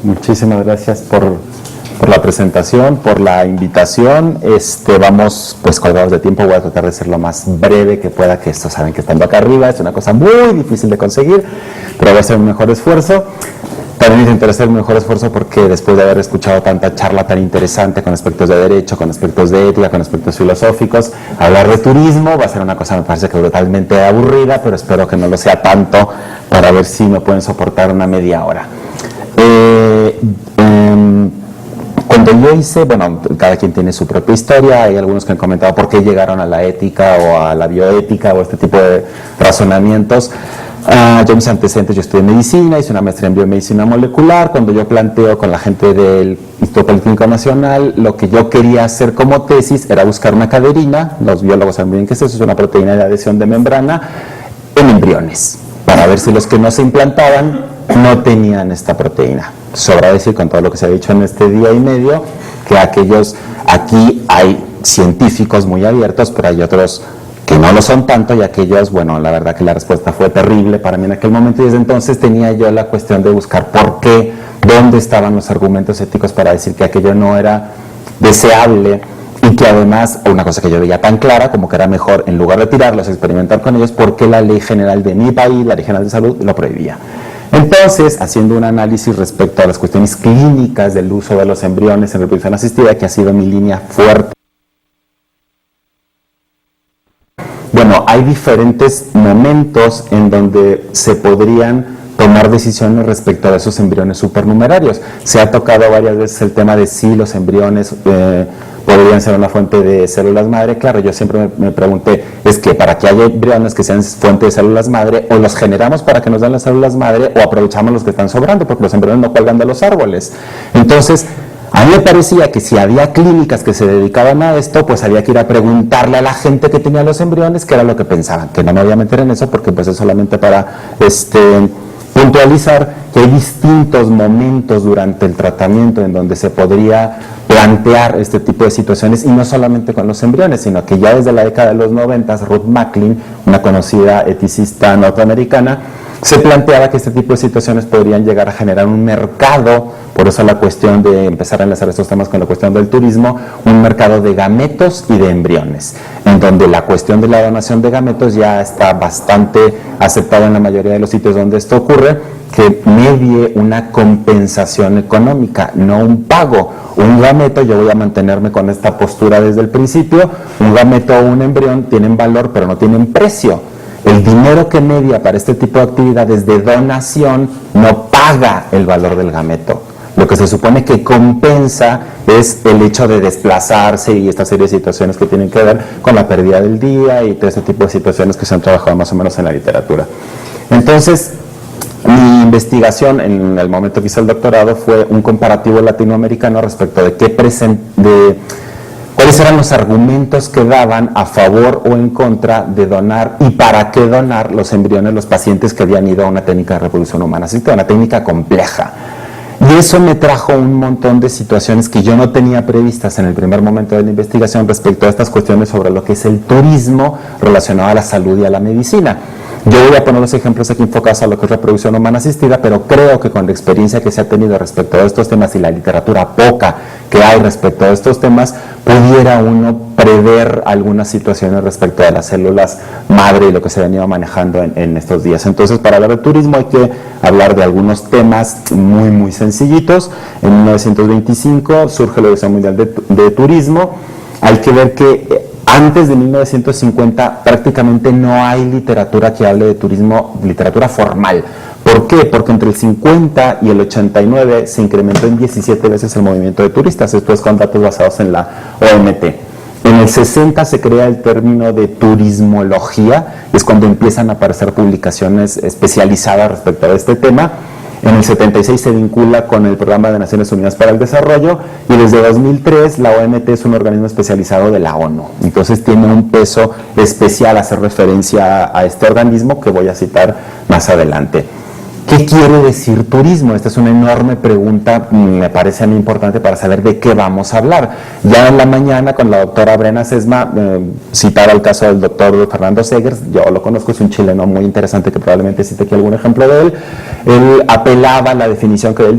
Muchísimas gracias por la presentación, por la invitación. Vamos pues colgados de tiempo, voy a tratar de ser lo más breve que pueda, que esto saben que estando acá arriba es una cosa muy difícil de conseguir, pero voy a hacer un mejor esfuerzo. También intentaré hacer un mejor esfuerzo porque después de haber escuchado tanta charla tan interesante con aspectos de derecho, con aspectos de ética, con aspectos filosóficos, hablar de turismo va a ser una cosa, me parece que brutalmente aburrida, pero espero que no lo sea tanto para ver si me pueden soportar una media hora. Cuando yo hice, bueno, cada quien tiene su propia historia, hay algunos que han comentado por qué llegaron a la ética o a la bioética o este tipo de razonamientos. Yo mis antecedentes, yo estudié medicina, hice una maestría en biomedicina molecular. Cuando yo planteo con la gente del Instituto Politécnico Nacional, lo que yo quería hacer como tesis era buscar una caderina, los biólogos saben bien qué es eso, es una proteína de adhesión de membrana en embriones, para ver si los que no se implantaban no tenían esta proteína. Sobra decir, con todo lo que se ha dicho en este día y medio, que aquí hay científicos muy abiertos, pero hay otros que no lo son tanto, y aquellos, bueno, la verdad que la respuesta fue terrible para mí en aquel momento, y desde entonces tenía yo la cuestión de buscar por qué, dónde estaban los argumentos éticos para decir que aquello no era deseable, y que además, una cosa que yo veía tan clara, como que era mejor, en lugar de tirarlos, experimentar con ellos, por qué la ley general de mi país, la ley general de salud, lo prohibía. Entonces, haciendo un análisis respecto a las cuestiones clínicas del uso de los embriones en reproducción asistida, que ha sido mi línea fuerte, bueno, hay diferentes momentos en donde se podrían tomar decisiones respecto a esos embriones supernumerarios. Se ha tocado varias veces el tema de si los embriones podrían ser una fuente de células madre. Claro, yo siempre me pregunté, es que para que haya embriones que sean fuente de células madre, o los generamos para que nos den las células madre, o aprovechamos los que están sobrando, porque los embriones no cuelgan de los árboles. Entonces, a mí me parecía que si había clínicas que se dedicaban a esto, pues había que ir a preguntarle a la gente que tenía los embriones qué era lo que pensaban, que no me voy a meter en eso porque pues es solamente para puntualizar que hay distintos momentos durante el tratamiento en donde se podría plantear este tipo de situaciones, y no solamente con los embriones, sino que ya desde la década de los 90, Ruth Macklin, una conocida eticista norteamericana, se planteaba que este tipo de situaciones podrían llegar a generar un mercado, por eso la cuestión de empezar a enlazar estos temas con la cuestión del turismo, un mercado de gametos y de embriones, en donde la cuestión de la donación de gametos ya está bastante aceptada en la mayoría de los sitios donde esto ocurre, que medie una compensación económica, no un pago. Un gameto, yo voy a mantenerme con esta postura desde el principio, un gameto o un embrión tienen valor pero no tienen precio. El dinero que media para este tipo de actividades de donación no paga el valor del gameto. Lo que se supone que compensa es el hecho de desplazarse y esta serie de situaciones que tienen que ver con la pérdida del día y todo este tipo de situaciones que se han trabajado más o menos en la literatura. Entonces, mi investigación en el momento que hice el doctorado fue un comparativo latinoamericano respecto de cuáles eran los argumentos que daban a favor o en contra de donar y para qué donar los embriones los pacientes que habían ido a una técnica de reproducción humana asistida, una técnica compleja. Y eso me trajo un montón de situaciones que yo no tenía previstas en el primer momento de la investigación respecto a estas cuestiones sobre lo que es el turismo relacionado a la salud y a la medicina. Yo voy a poner los ejemplos aquí enfocados a lo que es reproducción humana asistida, pero creo que con la experiencia que se ha tenido respecto a estos temas y la literatura poca que hay respecto a estos temas, pudiera uno prever algunas situaciones respecto a las células madre y lo que se ha venido manejando en estos días. Entonces, para hablar de turismo hay que hablar de algunos temas muy, muy sencillitos. En 1925 surge la Organización Mundial de Turismo. Hay que ver que antes de 1950 prácticamente no hay literatura que hable de turismo, literatura formal. ¿Por qué? Porque entre el 50 y el 89 se incrementó en 17 veces el movimiento de turistas, esto es con datos basados en la OMT. En el 60 se crea el término de turismología, es cuando empiezan a aparecer publicaciones especializadas respecto a este tema. En el 76 se vincula con el Programa de Naciones Unidas para el Desarrollo, y desde 2003 la OMT es un organismo especializado de la ONU. Entonces tiene un peso especial hacer referencia a este organismo que voy a citar más adelante. ¿Qué quiere decir turismo? Esta es una enorme pregunta, me parece a mí importante para saber de qué vamos a hablar. Ya en la mañana con la doctora Brena Sesma citaba el caso del doctor Fernando Segers, yo lo conozco, es un chileno muy interesante que probablemente cite aquí algún ejemplo de él. Él apelaba a la definición que da el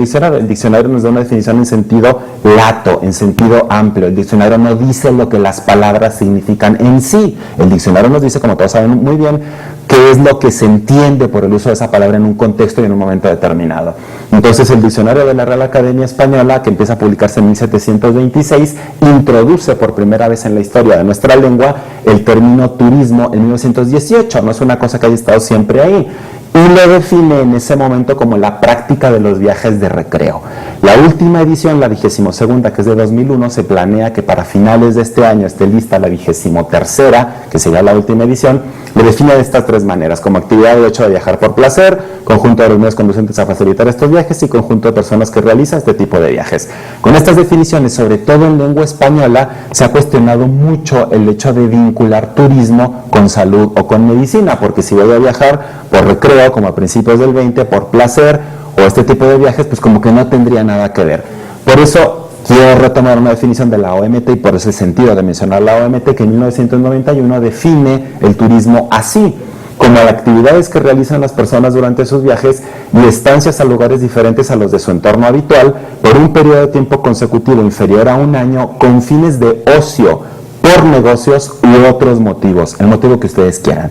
diccionario nos da una definición en sentido lato, en sentido amplio. El diccionario no dice lo que las palabras significan en sí, el diccionario nos dice, como todos saben muy bien, qué es lo que se entiende por el uso de esa palabra en un contexto y en un momento determinado. Entonces el diccionario de la Real Academia Española, que empieza a publicarse en 1726, introduce por primera vez en la historia de nuestra lengua el término turismo en 1918, no es una cosa que haya estado siempre ahí, y lo define en ese momento como la práctica de los viajes de recreo. La última edición, la 22ª, que es de 2001, se planea que para finales de este año esté lista la 23ª, que sería la última edición, lo define de estas tres maneras: como actividad de hecho de viajar por placer, conjunto de reuniones conducentes a facilitar estos viajes y conjunto de personas que realizan este tipo de viajes. Con estas definiciones, sobre todo en lengua española, se ha cuestionado mucho el hecho de vincular turismo con salud o con medicina, porque si voy a viajar por recreo, como a principios del 20, por placer o este tipo de viajes, pues como que no tendría nada que ver. Por eso quiero retomar una definición de la OMT y por ese sentido de mencionar la OMT, que en 1991 define el turismo así, como las actividades que realizan las personas durante sus viajes y estancias a lugares diferentes a los de su entorno habitual por un periodo de tiempo consecutivo inferior a un año con fines de ocio, por negocios u otros motivos, el motivo que ustedes quieran.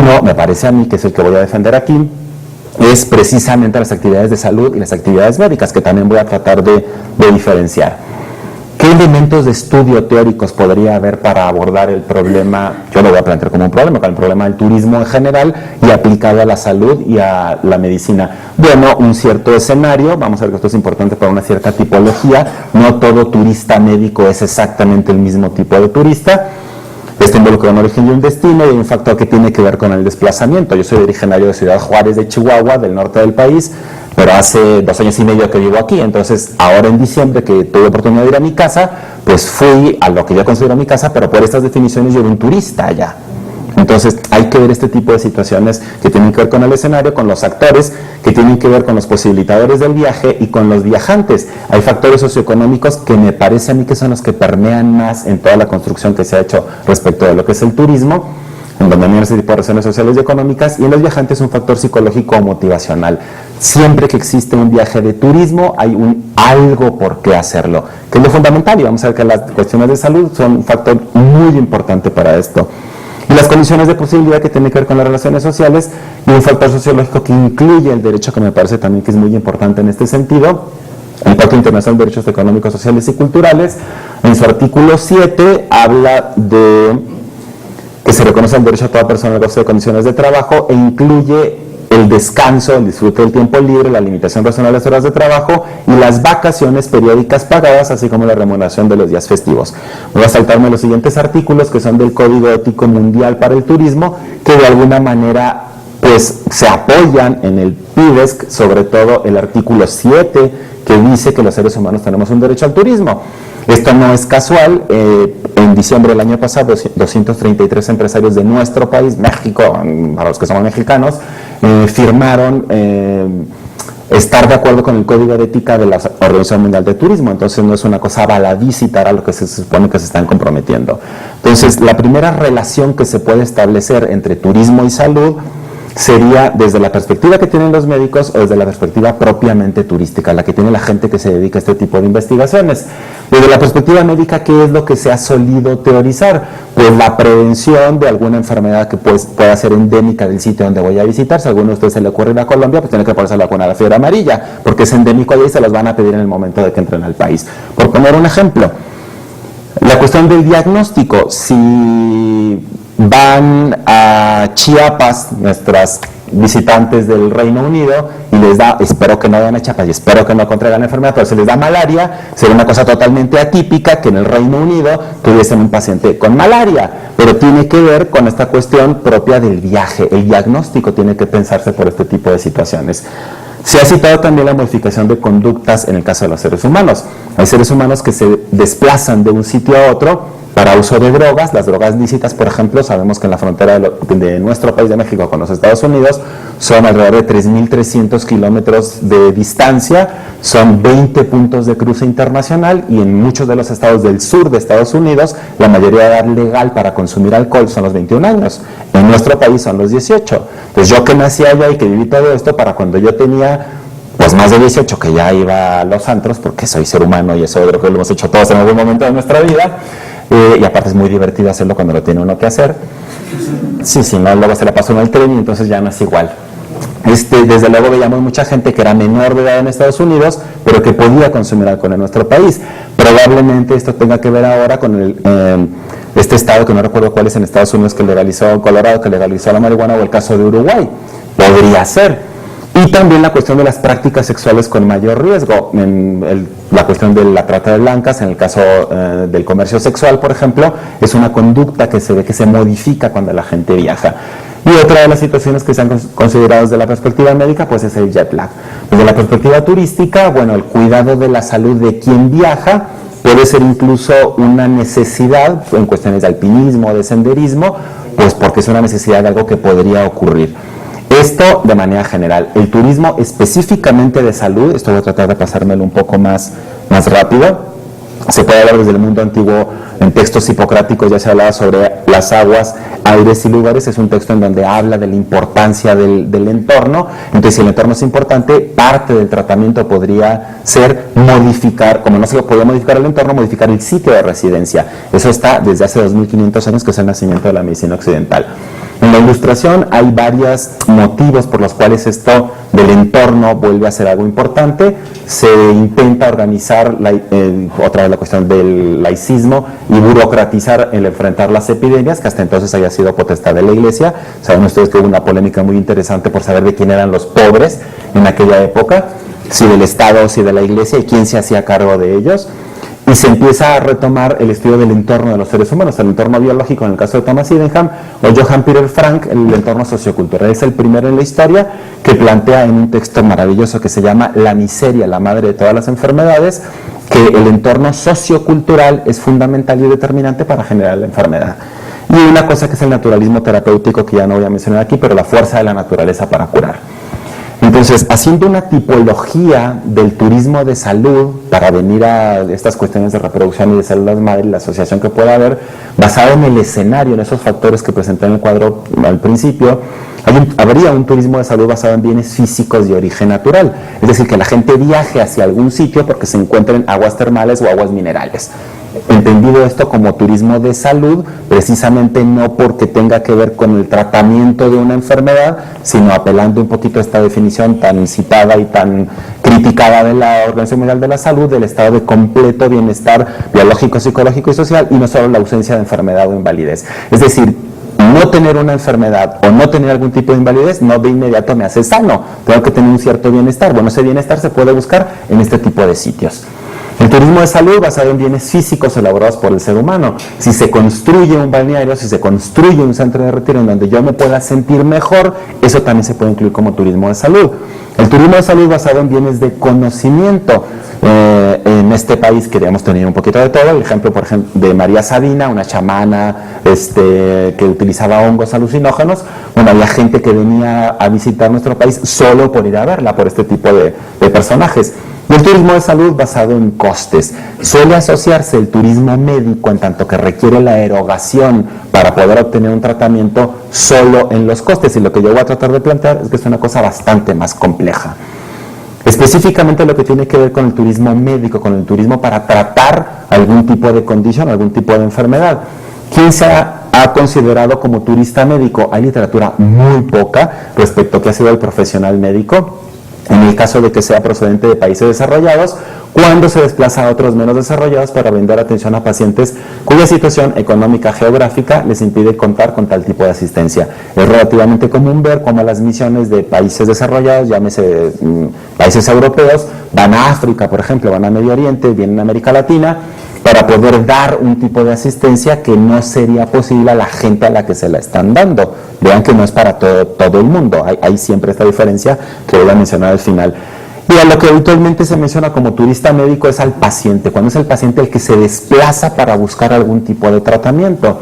Uno, me parece a mí, que es el que voy a defender aquí, es precisamente las actividades de salud y las actividades médicas, que también voy a tratar de diferenciar. ¿Qué elementos de estudio teóricos podría haber para abordar el problema? Yo lo voy a plantear como un problema, con el problema del turismo en general y aplicado a la salud y a la medicina. Bueno, un cierto escenario, vamos a ver que esto es importante para una cierta tipología, no todo turista médico es exactamente el mismo tipo de turista. Este involucra un origen y un destino y un factor que tiene que ver con el desplazamiento. Yo soy originario de Ciudad Juárez de Chihuahua, del norte del país, pero hace 2 años y medio que vivo aquí. Entonces, ahora en diciembre que tuve oportunidad de ir a mi casa, pues fui a lo que yo considero mi casa, pero por estas definiciones yo era un turista allá. Entonces hay que ver este tipo de situaciones que tienen que ver con el escenario, con los actores, que tienen que ver con los posibilitadores del viaje y con los viajantes. Hay factores socioeconómicos que me parece a mí que son los que permean más en toda la construcción que se ha hecho respecto de lo que es el turismo, en donde hay ese tipo de razones sociales y económicas, y en los viajantes un factor psicológico o motivacional. Siempre que existe un viaje de turismo hay algo por qué hacerlo, que es lo fundamental, y vamos a ver que las cuestiones de salud son un factor muy importante para esto. Y las condiciones de posibilidad que tienen que ver con las relaciones sociales y un factor sociológico que incluye el derecho, que me parece también que es muy importante en este sentido, el Pacto Internacional de Derechos Económicos, Sociales y Culturales. En su artículo 7 habla de que se reconoce el derecho a toda persona al goce de condiciones de trabajo e incluye el descanso, el disfrute del tiempo libre, la limitación razonable de las horas de trabajo y las vacaciones periódicas pagadas, así como la remuneración de los días festivos. Voy a saltarme los siguientes artículos que son del Código Ético Mundial para el Turismo, que de alguna manera pues se apoyan en el PIDESC, sobre todo el artículo 7, que dice que los seres humanos tenemos un derecho al turismo. Esto no es casual. En diciembre del año pasado, 233 empresarios de nuestro país, México, para los que somos mexicanos, firmaron estar de acuerdo con el Código de Ética de la Organización Mundial de Turismo. Entonces no es una cosa baladísita a lo que se supone que se están comprometiendo. Entonces la primera relación que se puede establecer entre turismo y salud sería desde la perspectiva que tienen los médicos o desde la perspectiva propiamente turística, la que tiene la gente que se dedica a este tipo de investigaciones. Desde la perspectiva médica, ¿qué es lo que se ha solido teorizar? Pues la prevención de alguna enfermedad que pueda ser endémica del sitio donde voy a visitar. Si a alguno de ustedes se le ocurre ir a Colombia, pues tiene que ponerse la vacuna de la fiebre amarilla, porque es endémico allá y se las van a pedir en el momento de que entren al país. Por poner un ejemplo, la cuestión del diagnóstico, si van a Chiapas nuestras visitantes del Reino Unido y les da, espero que no vayan a Chiapas y espero que no contraigan la enfermedad, pero se les da malaria, sería una cosa totalmente atípica que en el Reino Unido tuviesen un paciente con malaria, pero tiene que ver con esta cuestión propia del viaje. El diagnóstico tiene que pensarse por este tipo de situaciones. Se ha citado también la modificación de conductas en el caso de los seres humanos. Hay seres humanos que se desplazan de un sitio a otro para uso de drogas. Las drogas lícitas, por ejemplo, sabemos que en la frontera de nuestro país de México con los Estados Unidos son alrededor de 3.300 kilómetros de distancia, son 20 puntos de cruce internacional, y en muchos de los estados del sur de Estados Unidos la mayoría de edad legal para consumir alcohol son los 21 años. En nuestro país son los 18. Entonces yo que nací allá y que viví todo esto, para cuando yo tenía pues más de 18, que ya iba a los antros, porque soy ser humano y eso creo que lo hemos hecho todos en algún momento de nuestra vida, y aparte es muy divertido hacerlo cuando lo tiene uno que hacer. Sí, no, luego se la pasó en el tren y entonces ya no es igual. Desde luego veíamos mucha gente que era menor de edad en Estados Unidos, pero que podía consumir alcohol en nuestro país. Probablemente esto tenga que ver ahora con este estado, que no recuerdo cuál es en Estados Unidos, que legalizó, Colorado, que legalizó la marihuana, o el caso de Uruguay. Podría ser. Y también la cuestión de las prácticas sexuales con mayor riesgo, la cuestión de la trata de blancas, en el caso del comercio sexual, por ejemplo, es una conducta que se ve que se modifica cuando la gente viaja. Y otra de las situaciones que se han considerado desde la perspectiva médica, pues es el jet lag. Desde la perspectiva turística, bueno, el cuidado de la salud de quien viaja puede ser incluso una necesidad en cuestiones de alpinismo, de senderismo, pues porque es una necesidad de algo que podría ocurrir. Esto de manera general. El turismo específicamente de salud, esto voy a tratar de pasármelo un poco más rápido. Se puede hablar desde el mundo antiguo, en textos hipocráticos ya se hablaba sobre las aguas, aires y lugares. Es un texto en donde habla de la importancia del entorno. Entonces, si el entorno es importante, parte del tratamiento podría ser modificar, como no se podía modificar el entorno, modificar el sitio de residencia. Eso está desde hace 2500 años, que es el nacimiento de la medicina occidental. En la Ilustración hay varios motivos por los cuales esto del entorno vuelve a ser algo importante. Se intenta organizar otra vez la cuestión del laicismo y burocratizar el enfrentar las epidemias, que hasta entonces había sido potestad de la Iglesia. Saben ustedes que hubo una polémica muy interesante por saber de quién eran los pobres en aquella época, si del Estado o si de la Iglesia, y quién se hacía cargo de ellos. Y se empieza a retomar el estudio del entorno de los seres humanos, el entorno biológico en el caso de Thomas Sydenham, o Johann Peter Frank, el entorno sociocultural. Es el primero en la historia que plantea en un texto maravilloso que se llama La miseria, la madre de todas las enfermedades, que el entorno sociocultural es fundamental y determinante para generar la enfermedad. Y una cosa que es el naturalismo terapéutico, que ya no voy a mencionar aquí, pero la fuerza de la naturaleza para curar. Entonces, haciendo una tipología del turismo de salud para venir a estas cuestiones de reproducción y de células madre, la asociación que pueda haber, basado en el escenario, en esos factores que presenté en el cuadro al principio, habría un turismo de salud basado en bienes físicos de origen natural. Es decir, que la gente viaje hacia algún sitio porque se encuentren aguas termales o aguas minerales. Entendido esto como turismo de salud, precisamente no porque tenga que ver con el tratamiento de una enfermedad, sino apelando un poquito a esta definición tan citada y tan criticada de la Organización Mundial de la Salud, del estado de completo bienestar biológico, psicológico y social, y no solo la ausencia de enfermedad o invalidez. Es decir, no tener una enfermedad o no tener algún tipo de invalidez no de inmediato me hace sano, tengo que tener un cierto bienestar. Bueno, ese bienestar se puede buscar en este tipo de sitios. El turismo de salud basado en bienes físicos elaborados por el ser humano. Si se construye un balneario, si se construye un centro de retiro en donde yo me pueda sentir mejor, eso también se puede incluir como turismo de salud. El turismo de salud basado en bienes de conocimiento. En este país queríamos tener un poquito de todo. El ejemplo, por ejemplo, de María Sabina, una chamana que utilizaba hongos alucinógenos. Bueno, había gente que venía a visitar nuestro país solo por ir a verla, por este tipo de personajes. Y el turismo de salud basado en costes. Suele asociarse el turismo médico en tanto que requiere la erogación para poder obtener un tratamiento solo en los costes. Y lo que yo voy a tratar de plantear es que es una cosa bastante más compleja. Específicamente lo que tiene que ver con el turismo médico, con el turismo para tratar algún tipo de condición, algún tipo de enfermedad. ¿Quién se ha considerado como turista médico? Hay literatura muy poca respecto a qué ha sido el profesional médico. En el caso de que sea procedente de países desarrollados, cuando se desplaza a otros menos desarrollados para brindar atención a pacientes cuya situación económica geográfica les impide contar con tal tipo de asistencia. Es relativamente común ver cómo las misiones de países desarrollados, llámese países europeos, van a África, por ejemplo, van a Medio Oriente, vienen a América Latina, para poder dar un tipo de asistencia que no sería posible a la gente a la que se la están dando. Vean que no es para todo el mundo, hay siempre esta diferencia que voy a mencionar al final. Y a lo que habitualmente se menciona como turista médico es al paciente, cuando es el paciente el que se desplaza para buscar algún tipo de tratamiento.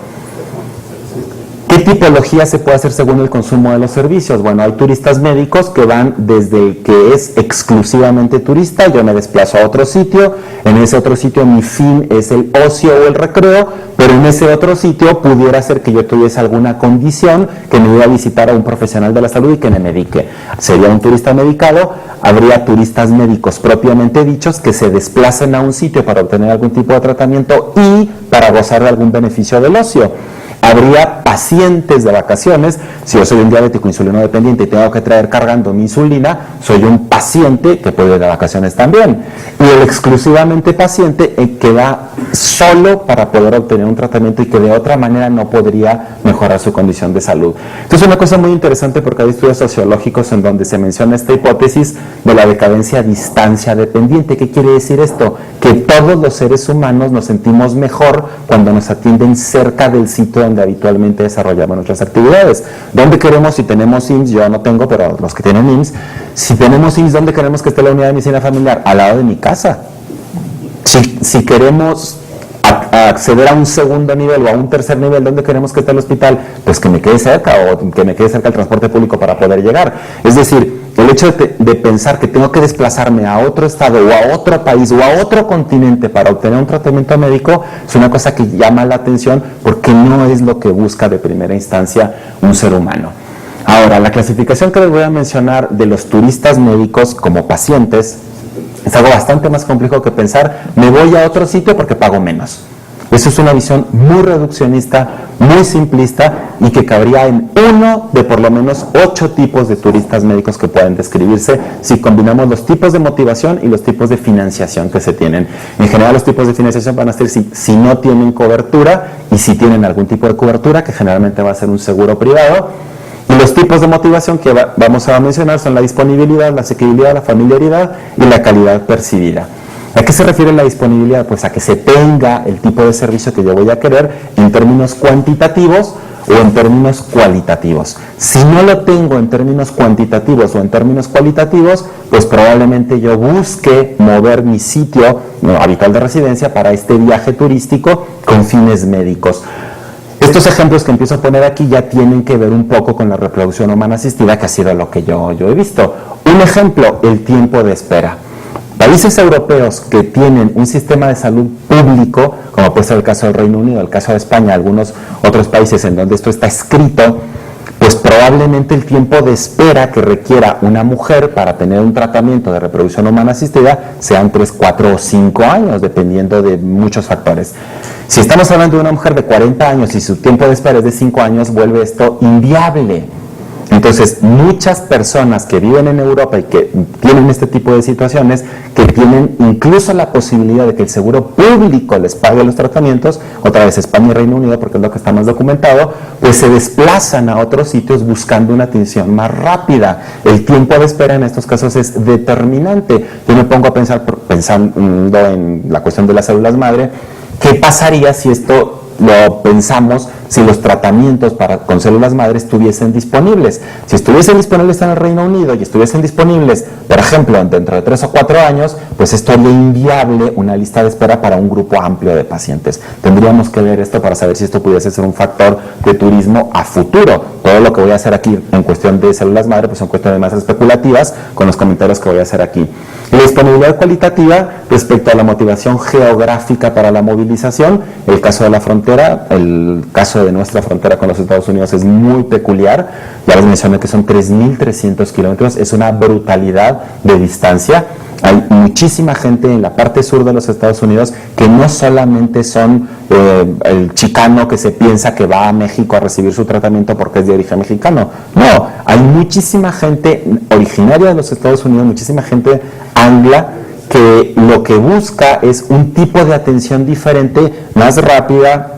¿Qué tipología se puede hacer según el consumo de los servicios? Bueno, hay turistas médicos que van desde el que es exclusivamente turista, yo me desplazo a otro sitio, en ese otro sitio mi fin es el ocio o el recreo, pero en ese otro sitio pudiera ser que yo tuviese alguna condición que me iba a visitar a un profesional de la salud y que me medique. Sería un turista medicado. Habría turistas médicos propiamente dichos que se desplacen a un sitio para obtener algún tipo de tratamiento y para gozar de algún beneficio del ocio. Habría pacientes de vacaciones. Si yo soy un diabético insulino dependiente y tengo que traer cargando mi insulina, soy un paciente que puede ir de vacaciones también. Y el exclusivamente paciente que va solo para poder obtener un tratamiento y que de otra manera no podría mejorar su condición de salud. Entonces, una cosa muy interesante, porque hay estudios sociológicos en donde se menciona esta hipótesis de la decadencia distancia dependiente. ¿Qué quiere decir esto? Que todos los seres humanos nos sentimos mejor cuando nos atienden cerca del sitio donde habitualmente desarrollamos nuestras actividades. ¿Dónde queremos, si tenemos IMSS? Yo no tengo, pero los que tienen IMSS, si tenemos IMSS, ¿dónde queremos que esté la unidad de medicina familiar? Al lado de mi casa. Si queremos acceder a un segundo nivel o a un tercer nivel, ¿dónde queremos que esté el hospital? Pues que me quede cerca, o que me quede cerca el transporte público para poder llegar. Es decir, el hecho de pensar que tengo que desplazarme a otro estado o a otro país o a otro continente para obtener un tratamiento médico es una cosa que llama la atención, porque no es lo que busca de primera instancia un ser humano. Ahora, la clasificación que les voy a mencionar de los turistas médicos como pacientes es algo bastante más complejo que pensar, me voy a otro sitio porque pago menos. Eso es una visión muy reduccionista, muy simplista, y que cabría en uno de por lo menos 8 tipos de turistas médicos que pueden describirse si combinamos los tipos de motivación y los tipos de financiación que se tienen. En general, los tipos de financiación van a ser si no tienen cobertura, y si tienen algún tipo de cobertura, que generalmente va a ser un seguro privado. Y los tipos de motivación que vamos a mencionar son la disponibilidad, la asequibilidad, la familiaridad y la calidad percibida. ¿A qué se refiere la disponibilidad? Pues a que se tenga el tipo de servicio que yo voy a querer en términos cuantitativos o en términos cualitativos. Si no lo tengo en términos cuantitativos o en términos cualitativos, pues probablemente yo busque mover mi sitio habitual de residencia para este viaje turístico con fines médicos. Estos ejemplos que empiezo a poner aquí ya tienen que ver un poco con la reproducción humana asistida, que ha sido lo que yo he visto. Un ejemplo, el tiempo de espera. Países europeos que tienen un sistema de salud público, como puede ser el caso del Reino Unido, el caso de España, algunos otros países en donde esto está escrito, pues probablemente el tiempo de espera que requiera una mujer para tener un tratamiento de reproducción humana asistida sean 3, 4 o 5 años, dependiendo de muchos factores. Si estamos hablando de una mujer de 40 años y su tiempo de espera es de 5 años, vuelve esto inviable. Entonces, muchas personas que viven en Europa y que tienen este tipo de situaciones, que tienen incluso la posibilidad de que el seguro público les pague los tratamientos, otra vez España y Reino Unido, porque es lo que está más documentado, pues se desplazan a otros sitios buscando una atención más rápida. El tiempo de espera en estos casos es determinante. Yo me pongo a pensar, pensando en la cuestión de las células madre, ¿qué pasaría si esto lo pensamos si los tratamientos con células madre estuviesen disponibles? Si estuviesen disponibles en el Reino Unido y estuviesen disponibles, por ejemplo, dentro de 3 o 4 años, pues esto haría inviable una lista de espera para un grupo amplio de pacientes. Tendríamos que ver esto para saber si esto pudiese ser un factor de turismo a futuro. Todo lo que voy a hacer aquí en cuestión de células madre pues son cuestiones más especulativas con los comentarios que voy a hacer aquí. Y la disponibilidad cualitativa respecto a la motivación geográfica para la movilización, el caso de la frontera, el caso de nuestra frontera con los Estados Unidos es muy peculiar. Ya les mencioné que son 3.300 kilómetros, es una brutalidad de distancia. Hay muchísima gente en la parte sur de los Estados Unidos que no solamente son el chicano que se piensa que va a México a recibir su tratamiento porque es de origen mexicano. No, hay muchísima gente originaria de los Estados Unidos, muchísima gente angla, que lo que busca es un tipo de atención diferente, más rápida,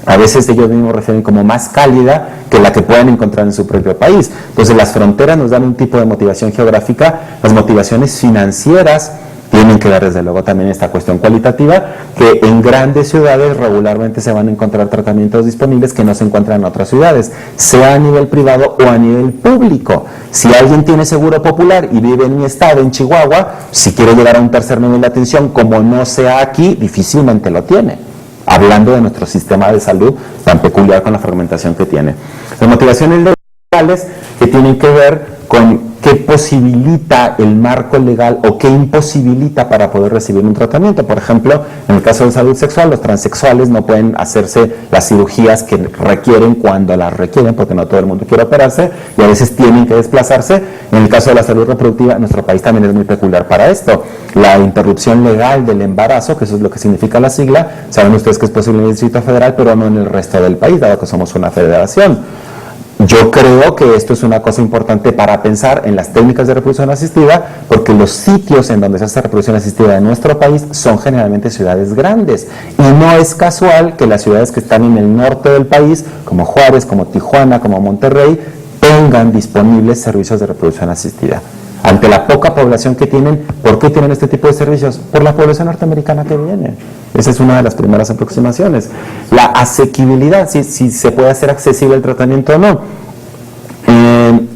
a veces ellos mismos refieren como más cálida que la que puedan encontrar en su propio país. Entonces las fronteras nos dan un tipo de motivación geográfica, las motivaciones financieras tienen que ver desde luego también esta cuestión cualitativa, que en grandes ciudades regularmente se van a encontrar tratamientos disponibles que no se encuentran en otras ciudades, sea a nivel privado o a nivel público. Si alguien tiene seguro popular y vive en mi estado, en Chihuahua, si quiere llegar a un tercer nivel de atención, como no sea aquí, difícilmente lo tiene. Hablando de nuestro sistema de salud tan peculiar con la fragmentación que tiene. Las motivaciones legales que tienen que ver con qué posibilita el marco legal o qué imposibilita para poder recibir un tratamiento. Por ejemplo, en el caso de salud sexual, los transexuales no pueden hacerse las cirugías que requieren cuando las requieren, porque no todo el mundo quiere operarse y a veces tienen que desplazarse. En el caso de la salud reproductiva, nuestro país también es muy peculiar para esto. La interrupción legal del embarazo, que eso es lo que significa la sigla, saben ustedes que es posible en el Distrito Federal, pero no en el resto del país, dado que somos una federación. Yo creo que esto es una cosa importante para pensar en las técnicas de reproducción asistida, porque los sitios en donde se hace reproducción asistida en nuestro país son generalmente ciudades grandes. Y no es casual que las ciudades que están en el norte del país, como Juárez, como Tijuana, como Monterrey, tengan disponibles servicios de reproducción asistida. Ante la poca población que tienen, ¿por qué tienen este tipo de servicios? Por la población norteamericana que viene. Esa es una de las primeras aproximaciones. La asequibilidad, si se puede hacer accesible el tratamiento o no.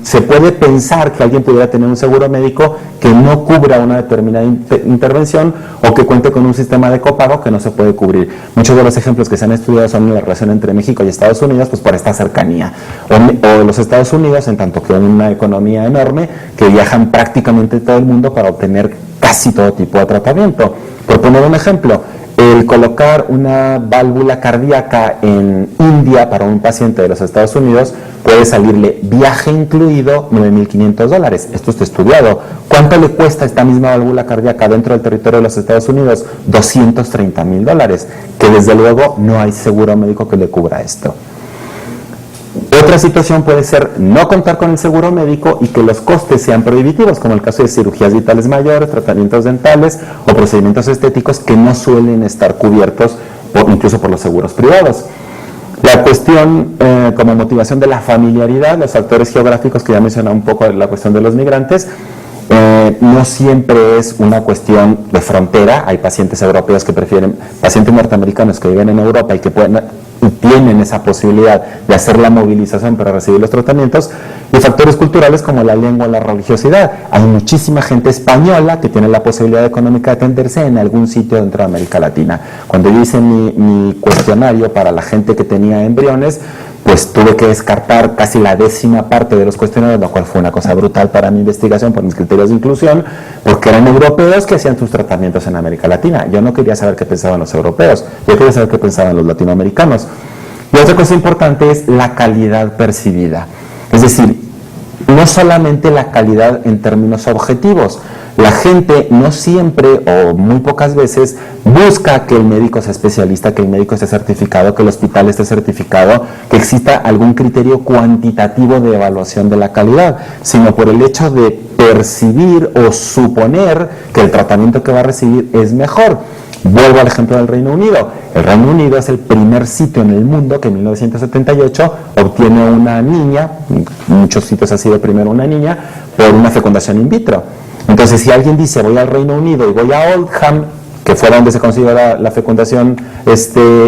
Se puede pensar que alguien pudiera tener un seguro médico que no cubra una determinada intervención o que cuente con un sistema de copago que no se puede cubrir. Muchos de los ejemplos que se han estudiado son en la relación entre México y Estados Unidos, pues por esta cercanía. O los Estados Unidos, en tanto que una economía enorme, que viajan prácticamente todo el mundo para obtener casi todo tipo de tratamiento. Por poner un ejemplo, el colocar una válvula cardíaca en India para un paciente de los Estados Unidos puede salirle viaje incluido $9,500. Esto está estudiado. ¿Cuánto le cuesta esta misma válvula cardíaca dentro del territorio de los Estados Unidos? $230,000, que desde luego no hay seguro médico que le cubra esto. Otra situación puede ser no contar con el seguro médico y que los costes sean prohibitivos, como el caso de cirugías vitales mayores, tratamientos dentales o procedimientos estéticos que no suelen estar cubiertos incluso por los seguros privados. La cuestión como motivación de la familiaridad, los factores geográficos que ya mencionaba un poco, la cuestión de los migrantes, no siempre es una cuestión de frontera. Hay pacientes europeos que prefieren, pacientes norteamericanos que viven en Europa y que tienen esa posibilidad de hacer la movilización para recibir los tratamientos, y factores culturales como la lengua o la religiosidad. Hay muchísima gente española que tiene la posibilidad económica de atenderse en algún sitio dentro de América Latina. Cuando yo hice mi cuestionario para la gente que tenía embriones, pues tuve que descartar casi la 10ª parte de los cuestionarios, lo cual fue una cosa brutal para mi investigación por mis criterios de inclusión, porque eran europeos que hacían sus tratamientos en América Latina. Yo no quería saber qué pensaban los europeos, yo quería saber qué pensaban los latinoamericanos. Y otra cosa importante es la calidad percibida. Es decir, no solamente la calidad en términos objetivos. La gente no siempre o muy pocas veces busca que el médico sea especialista, que el médico esté certificado, que el hospital esté certificado, que exista algún criterio cuantitativo de evaluación de la calidad, sino por el hecho de percibir o suponer que el tratamiento que va a recibir es mejor. Vuelvo al ejemplo del Reino Unido. El Reino Unido es el primer sitio en el mundo que en 1978 obtiene una niña, en muchos sitios ha sido primero una niña, por una fecundación in vitro. Entonces, si alguien dice voy al Reino Unido y voy a Oldham, que fue donde se consiguió la fecundación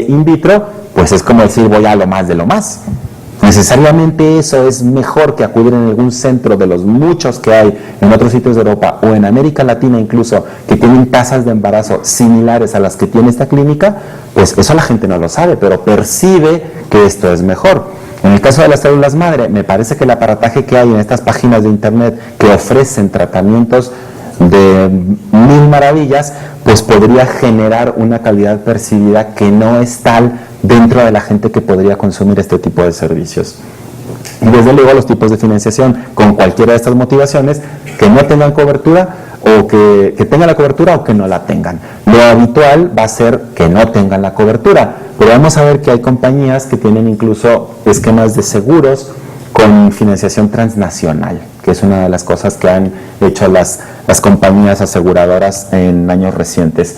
in vitro, pues es como decir voy a lo más de lo más. Necesariamente eso es mejor que acudir en algún centro de los muchos que hay en otros sitios de Europa o en América Latina incluso, que tienen tasas de embarazo similares a las que tiene esta clínica. Pues eso la gente no lo sabe, pero percibe que esto es mejor. En el caso de las células madre, me parece que el aparataje que hay en estas páginas de internet que ofrecen tratamientos de mil maravillas, pues podría generar una calidad percibida que no es tal dentro de la gente que podría consumir este tipo de servicios. Y desde luego los tipos de financiación con cualquiera de estas motivaciones que no tengan cobertura o que tengan la cobertura o que no la tengan. Lo habitual va a ser que no tengan la cobertura, pero vamos a ver que hay compañías que tienen incluso esquemas de seguros con financiación transnacional, que es una de las cosas que han hecho las compañías aseguradoras en años recientes.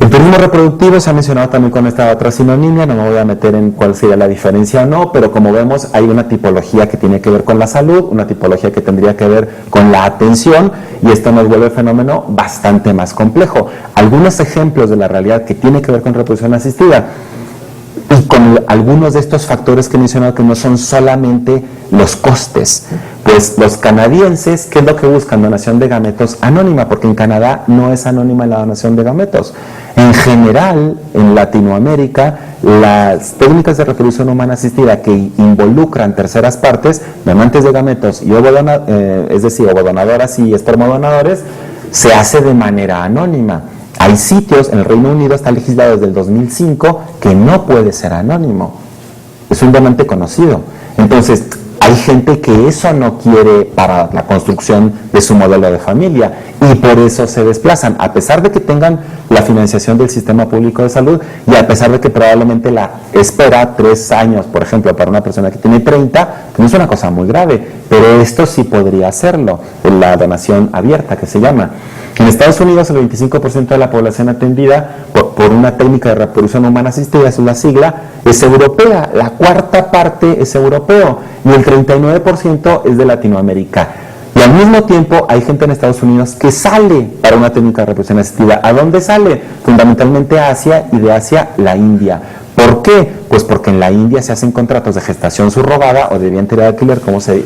El turismo reproductivo se ha mencionado también con esta otra sinonimia, no me voy a meter en cuál sería la diferencia o no, pero como vemos hay una tipología que tiene que ver con la salud, una tipología que tendría que ver con la atención, y esto nos vuelve el fenómeno bastante más complejo. Algunos ejemplos de la realidad que tiene que ver con reproducción asistida y con algunos de estos factores que he mencionado, que no son solamente los costes. Pues los canadienses, ¿qué es lo que buscan? Donación de gametos anónima, porque en Canadá no es anónima la donación de gametos. En general, en Latinoamérica, las técnicas de reproducción humana asistida que involucran terceras partes, donantes de gametos y es decir, ovodonadoras y espermodonadores, se hace de manera anónima. Hay sitios, en el Reino Unido está legislado desde el 2005, que no puede ser anónimo. Es un donante conocido. Entonces, hay gente que eso no quiere para la construcción de su modelo de familia y por eso se desplazan, a pesar de que tengan la financiación del sistema público de salud y a pesar de que probablemente la espera 3 años, por ejemplo, para una persona que tiene 30, que no es una cosa muy grave, pero esto sí podría hacerlo, la donación abierta que se llama. En Estados Unidos el 25% de la población atendida por una técnica de reproducción humana asistida, es una sigla, es europea, la cuarta parte es europeo y el 39% es de Latinoamérica. Y al mismo tiempo hay gente en Estados Unidos que sale para una técnica de reproducción asistida. ¿A dónde sale? Fundamentalmente a Asia, y de Asia la India. ¿Por qué? Pues porque en la India se hacen contratos de gestación subrogada o de vientre de alquiler, como se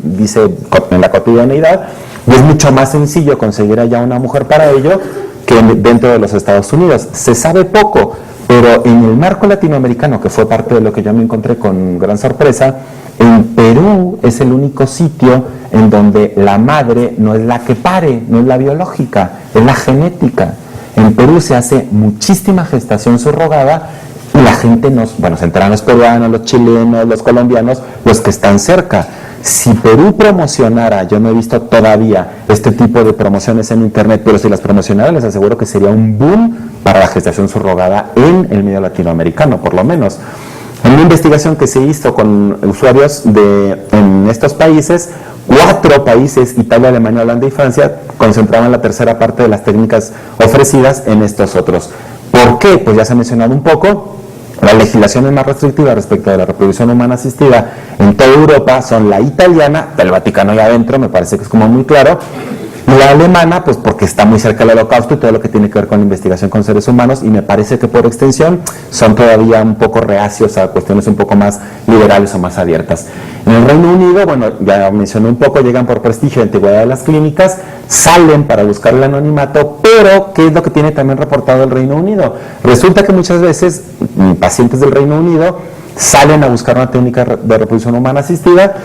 dice en la cotidianeidad, y es mucho más sencillo conseguir allá una mujer para ello que dentro de los Estados Unidos. Se sabe poco, pero en el marco latinoamericano, que fue parte de lo que yo me encontré con gran sorpresa, en Perú es el único sitio en donde la madre no es la que pare, no es la biológica, es la genética. En Perú se hace muchísima gestación subrogada y la gente se enteran los peruanos, los chilenos, los colombianos, los que están cerca. Si Perú promocionara, yo no he visto todavía este tipo de promociones en internet, pero si las promocionara les aseguro que sería un boom para la gestación subrogada en el medio latinoamericano, por lo menos. En una investigación que se hizo con usuarios en estos países, 4 países, Italia, Alemania, Holanda y Francia, concentraban la tercera parte de las técnicas ofrecidas en estos otros. ¿Por qué? Pues ya se ha mencionado un poco. Las legislaciones más restrictivas respecto de la reproducción humana asistida en toda Europa son la italiana, del Vaticano y adentro, me parece que es como muy claro, y la alemana, pues porque está muy cerca del Holocausto y todo lo que tiene que ver con la investigación con seres humanos, y me parece que por extensión son todavía un poco reacios a cuestiones un poco más liberales o más abiertas. En el Reino Unido, ya mencioné un poco, llegan por prestigio y antigüedad de las clínicas, salen para buscar el anonimato, pero ¿qué es lo que tiene también reportado el Reino Unido? Resulta que muchas veces pacientes del Reino Unido salen a buscar una técnica de reproducción humana asistida,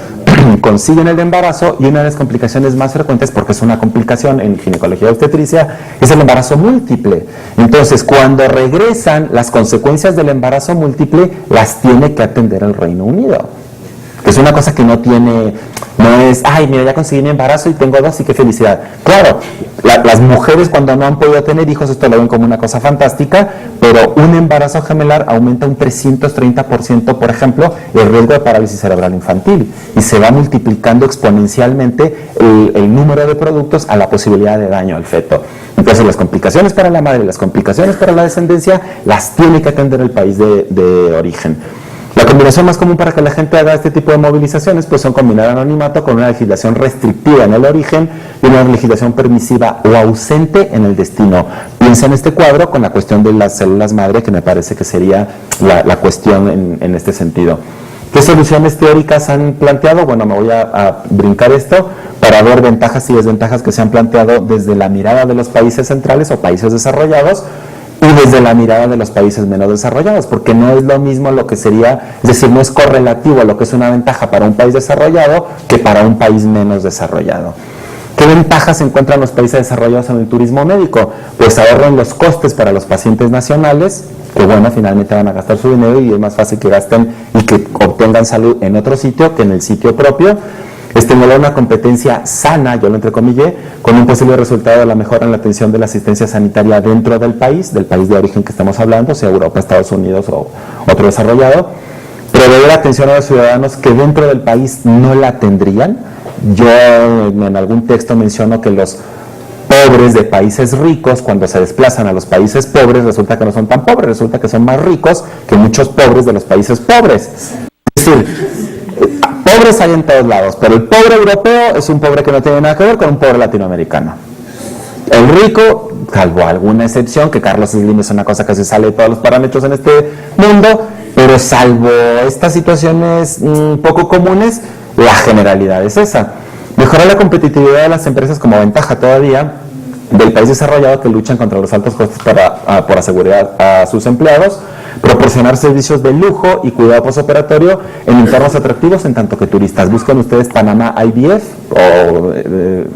consiguen el embarazo, y una de las complicaciones más frecuentes, porque es una complicación en ginecología y obstetricia, es el embarazo múltiple. Entonces, cuando regresan, las consecuencias del embarazo múltiple las tiene que atender el Reino Unido. Es una cosa que no es, ay, mira, ya conseguí mi embarazo y tengo 2 y qué felicidad. Claro, las mujeres cuando no han podido tener hijos, esto lo ven como una cosa fantástica, pero un embarazo gemelar aumenta un 330%, por ejemplo, el riesgo de parálisis cerebral infantil, y se va multiplicando exponencialmente el número de productos a la posibilidad de daño al feto. Entonces, las complicaciones para la madre y las complicaciones para la descendencia las tiene que atender el país de origen. La combinación más común para que la gente haga este tipo de movilizaciones pues son combinar anonimato con una legislación restrictiva en el origen y una legislación permisiva o ausente en el destino. Piensa en este cuadro con la cuestión de las células madre, que me parece que sería la cuestión en este sentido. ¿Qué soluciones teóricas han planteado? Bueno, me voy a brincar esto para ver ventajas y desventajas que se han planteado desde la mirada de los países centrales o países desarrollados, y desde la mirada de los países menos desarrollados, porque no es lo mismo lo que sería, es decir, no es correlativo a lo que es una ventaja para un país desarrollado que para un país menos desarrollado. ¿Qué ventajas se encuentran los países desarrollados en el turismo médico? Pues ahorran los costes para los pacientes nacionales, que finalmente van a gastar su dinero y es más fácil que gasten y que obtengan salud en otro sitio que en el sitio propio. Estimular una competencia sana, yo lo entrecomillé, con un posible resultado de la mejora en la atención de la asistencia sanitaria dentro del país de origen que estamos hablando, sea Europa, Estados Unidos o otro desarrollado. Proveer atención a los ciudadanos que dentro del país no la tendrían. Yo en algún texto menciono que los pobres de países ricos, cuando se desplazan a los países pobres, resulta que no son tan pobres, resulta que son más ricos que muchos pobres de los países pobres. Es decir, pobres hay en todos lados, pero el pobre europeo es un pobre que no tiene nada que ver con un pobre latinoamericano. El rico, salvo alguna excepción, que Carlos Slim es una cosa que se sale de todos los parámetros en este mundo, pero salvo estas situaciones poco comunes, la generalidad es esa. Mejorar la competitividad de las empresas como ventaja todavía del país desarrollado que luchan contra los altos costos por asegurar a sus empleados, proporcionar servicios de lujo y cuidado postoperatorio en entornos atractivos en tanto que turistas. Buscan ustedes Panamá IVF o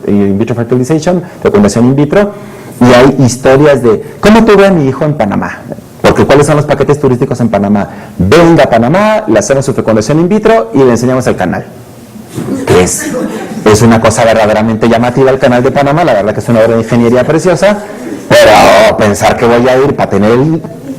In Vitro Fertilization, fecundación in vitro, y hay historias de cómo tuve a mi hijo en Panamá. Porque ¿cuáles son los paquetes turísticos en Panamá? Venga a Panamá, le hacemos su fecundación in vitro y le enseñamos el canal. Que es una cosa verdaderamente llamativa el canal de Panamá, la verdad que es una obra de ingeniería preciosa, pero pensar que voy a ir para tener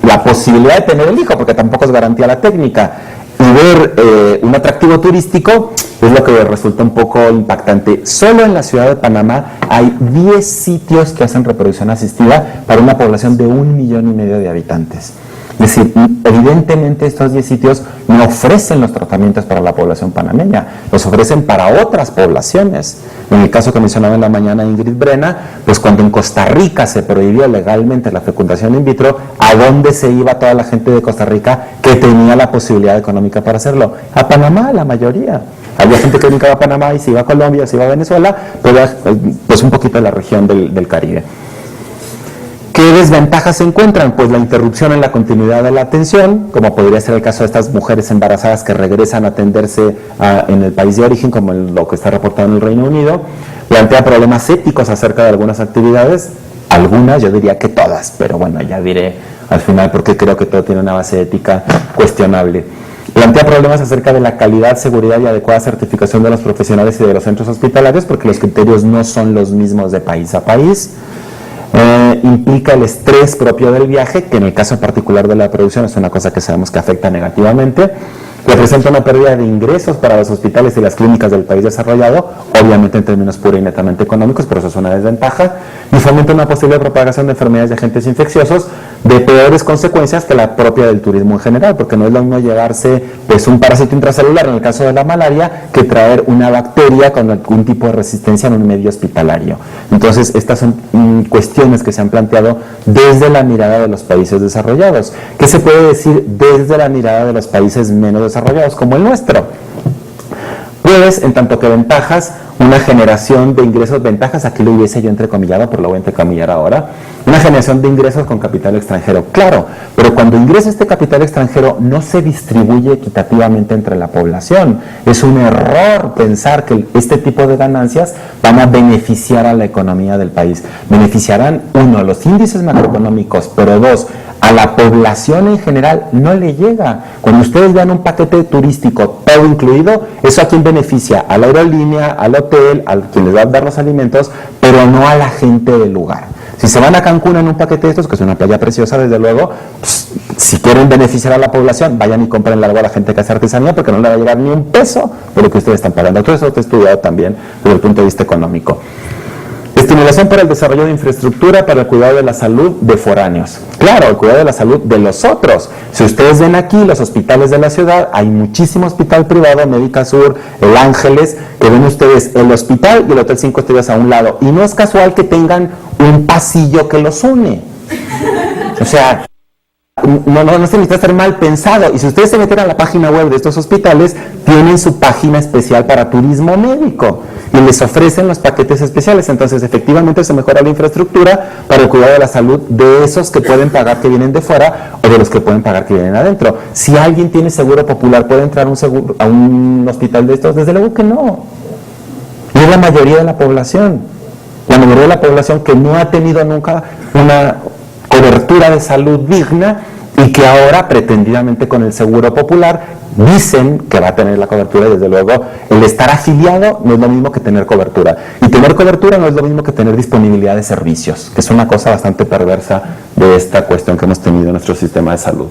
la posibilidad de tener el hijo, porque tampoco es garantía la técnica, y ver un atractivo turístico es lo que resulta un poco impactante. Solo en la ciudad de Panamá hay 10 sitios que hacen reproducción asistida para una población de 1,5 millones de habitantes. Es decir, evidentemente estos 10 sitios no ofrecen los tratamientos para la población panameña, los ofrecen para otras poblaciones. En el caso que mencionaba en la mañana Ingrid Brena, pues cuando en Costa Rica se prohibió legalmente la fecundación in vitro, ¿a dónde se iba toda la gente de Costa Rica que tenía la posibilidad económica para hacerlo? A Panamá, la mayoría. Había gente que brincaba a Panamá y se iba a Colombia, se iba a Venezuela, pero pues un poquito de la región del Caribe. ¿Qué desventajas se encuentran? Pues la interrupción en la continuidad de la atención, como podría ser el caso de estas mujeres embarazadas que regresan a atenderse en el país de origen, como lo que está reportado en el Reino Unido. Plantea problemas éticos acerca de algunas actividades, algunas, yo diría que todas, pero bueno, ya diré al final porque creo que todo tiene una base ética cuestionable. Plantea problemas acerca de la calidad, seguridad y adecuada certificación de los profesionales y de los centros hospitalarios, porque los criterios no son los mismos de país a país. Implica el estrés propio del viaje, que en el caso particular de la producción es una cosa que sabemos que afecta negativamente. Representa una pérdida de ingresos para los hospitales y las clínicas del país desarrollado, obviamente en términos pura y netamente económicos, pero eso es una desventaja, y fomenta una posible propagación de enfermedades de agentes infecciosos de peores consecuencias que la propia del turismo en general, porque no es lo mismo llevarse pues un parásito intracelular en el caso de la malaria que traer una bacteria con algún tipo de resistencia en un medio hospitalario. Entonces estas son cuestiones que se han planteado desde la mirada de los países desarrollados. ¿Qué se puede decir desde la mirada de los países menos desarrollados como el nuestro? Pues, en tanto que ventajas, una generación de ingresos, ventajas, aquí lo hubiese yo entrecomillado, pero lo voy a entrecomillar ahora, una generación de ingresos con capital extranjero, claro, pero cuando ingresa este capital extranjero no se distribuye equitativamente entre la población. Es un error pensar que este tipo de ganancias van a beneficiar a la economía del país. Beneficiarán, uno, los índices macroeconómicos, pero dos, a la población en general no le llega. Cuando ustedes vean un paquete turístico todo incluido, ¿eso a quién beneficia? A la aerolínea, al hotel, a quien les va a dar los alimentos, pero no a la gente del lugar. Si se van a Cancún en un paquete de estos, que es una playa preciosa desde luego, pues, si quieren beneficiar a la población, vayan y compren algo a la gente que hace artesanía, porque no le va a llegar ni un peso de lo que ustedes están pagando. Todo eso está estudiado también desde el punto de vista económico. Estimulación para el desarrollo de infraestructura para el cuidado de la salud de foráneos. Claro, el cuidado de la salud de los otros. Si ustedes ven aquí los hospitales de la ciudad, hay muchísimo hospital privado, Médica Sur, el Ángeles, que ven ustedes el hospital y el Hotel 5 Estrellas a un lado. Y no es casual que tengan un pasillo que los une. O sea, no se necesita estar mal pensado. Y si ustedes se meten a la página web de estos hospitales, tienen su página especial para turismo médico y les ofrecen los paquetes especiales. Entonces efectivamente se mejora la infraestructura para el cuidado de la salud de esos que pueden pagar que vienen de fuera o de los que pueden pagar que vienen adentro. Si alguien tiene seguro popular, ¿puede entrar a un hospital de estos? Desde luego que no. Y es la mayoría de la población. La mayoría de la población que no ha tenido nunca una cobertura de salud digna y que ahora pretendidamente con el seguro popular dicen que va a tener la cobertura, y desde luego el estar afiliado no es lo mismo que tener cobertura, y tener cobertura no es lo mismo que tener disponibilidad de servicios, que es una cosa bastante perversa de esta cuestión que hemos tenido en nuestro sistema de salud.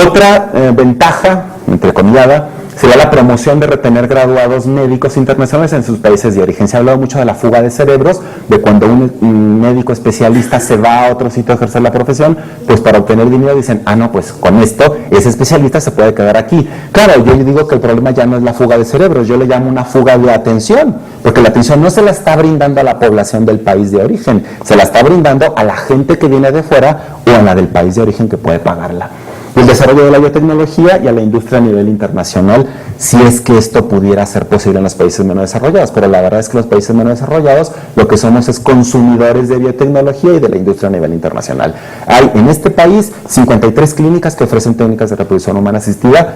Otra ventaja, entrecomillada, sería la promoción de retener graduados médicos internacionales en sus países de origen. Se ha hablado mucho de la fuga de cerebros, de cuando un médico especialista se va a otro sitio a ejercer la profesión, pues para obtener dinero dicen, no, pues con esto ese especialista se puede quedar aquí. Claro, yo digo que el problema ya no es la fuga de cerebros, yo le llamo una fuga de atención, porque la atención no se la está brindando a la población del país de origen, se la está brindando a la gente que viene de fuera o a la del país de origen que puede pagarla. El desarrollo de la biotecnología y a la industria a nivel internacional, si es que esto pudiera ser posible en los países menos desarrollados, pero la verdad es que los países menos desarrollados lo que somos es consumidores de biotecnología y de la industria a nivel internacional. Hay en este país 53 clínicas que ofrecen técnicas de reproducción humana asistida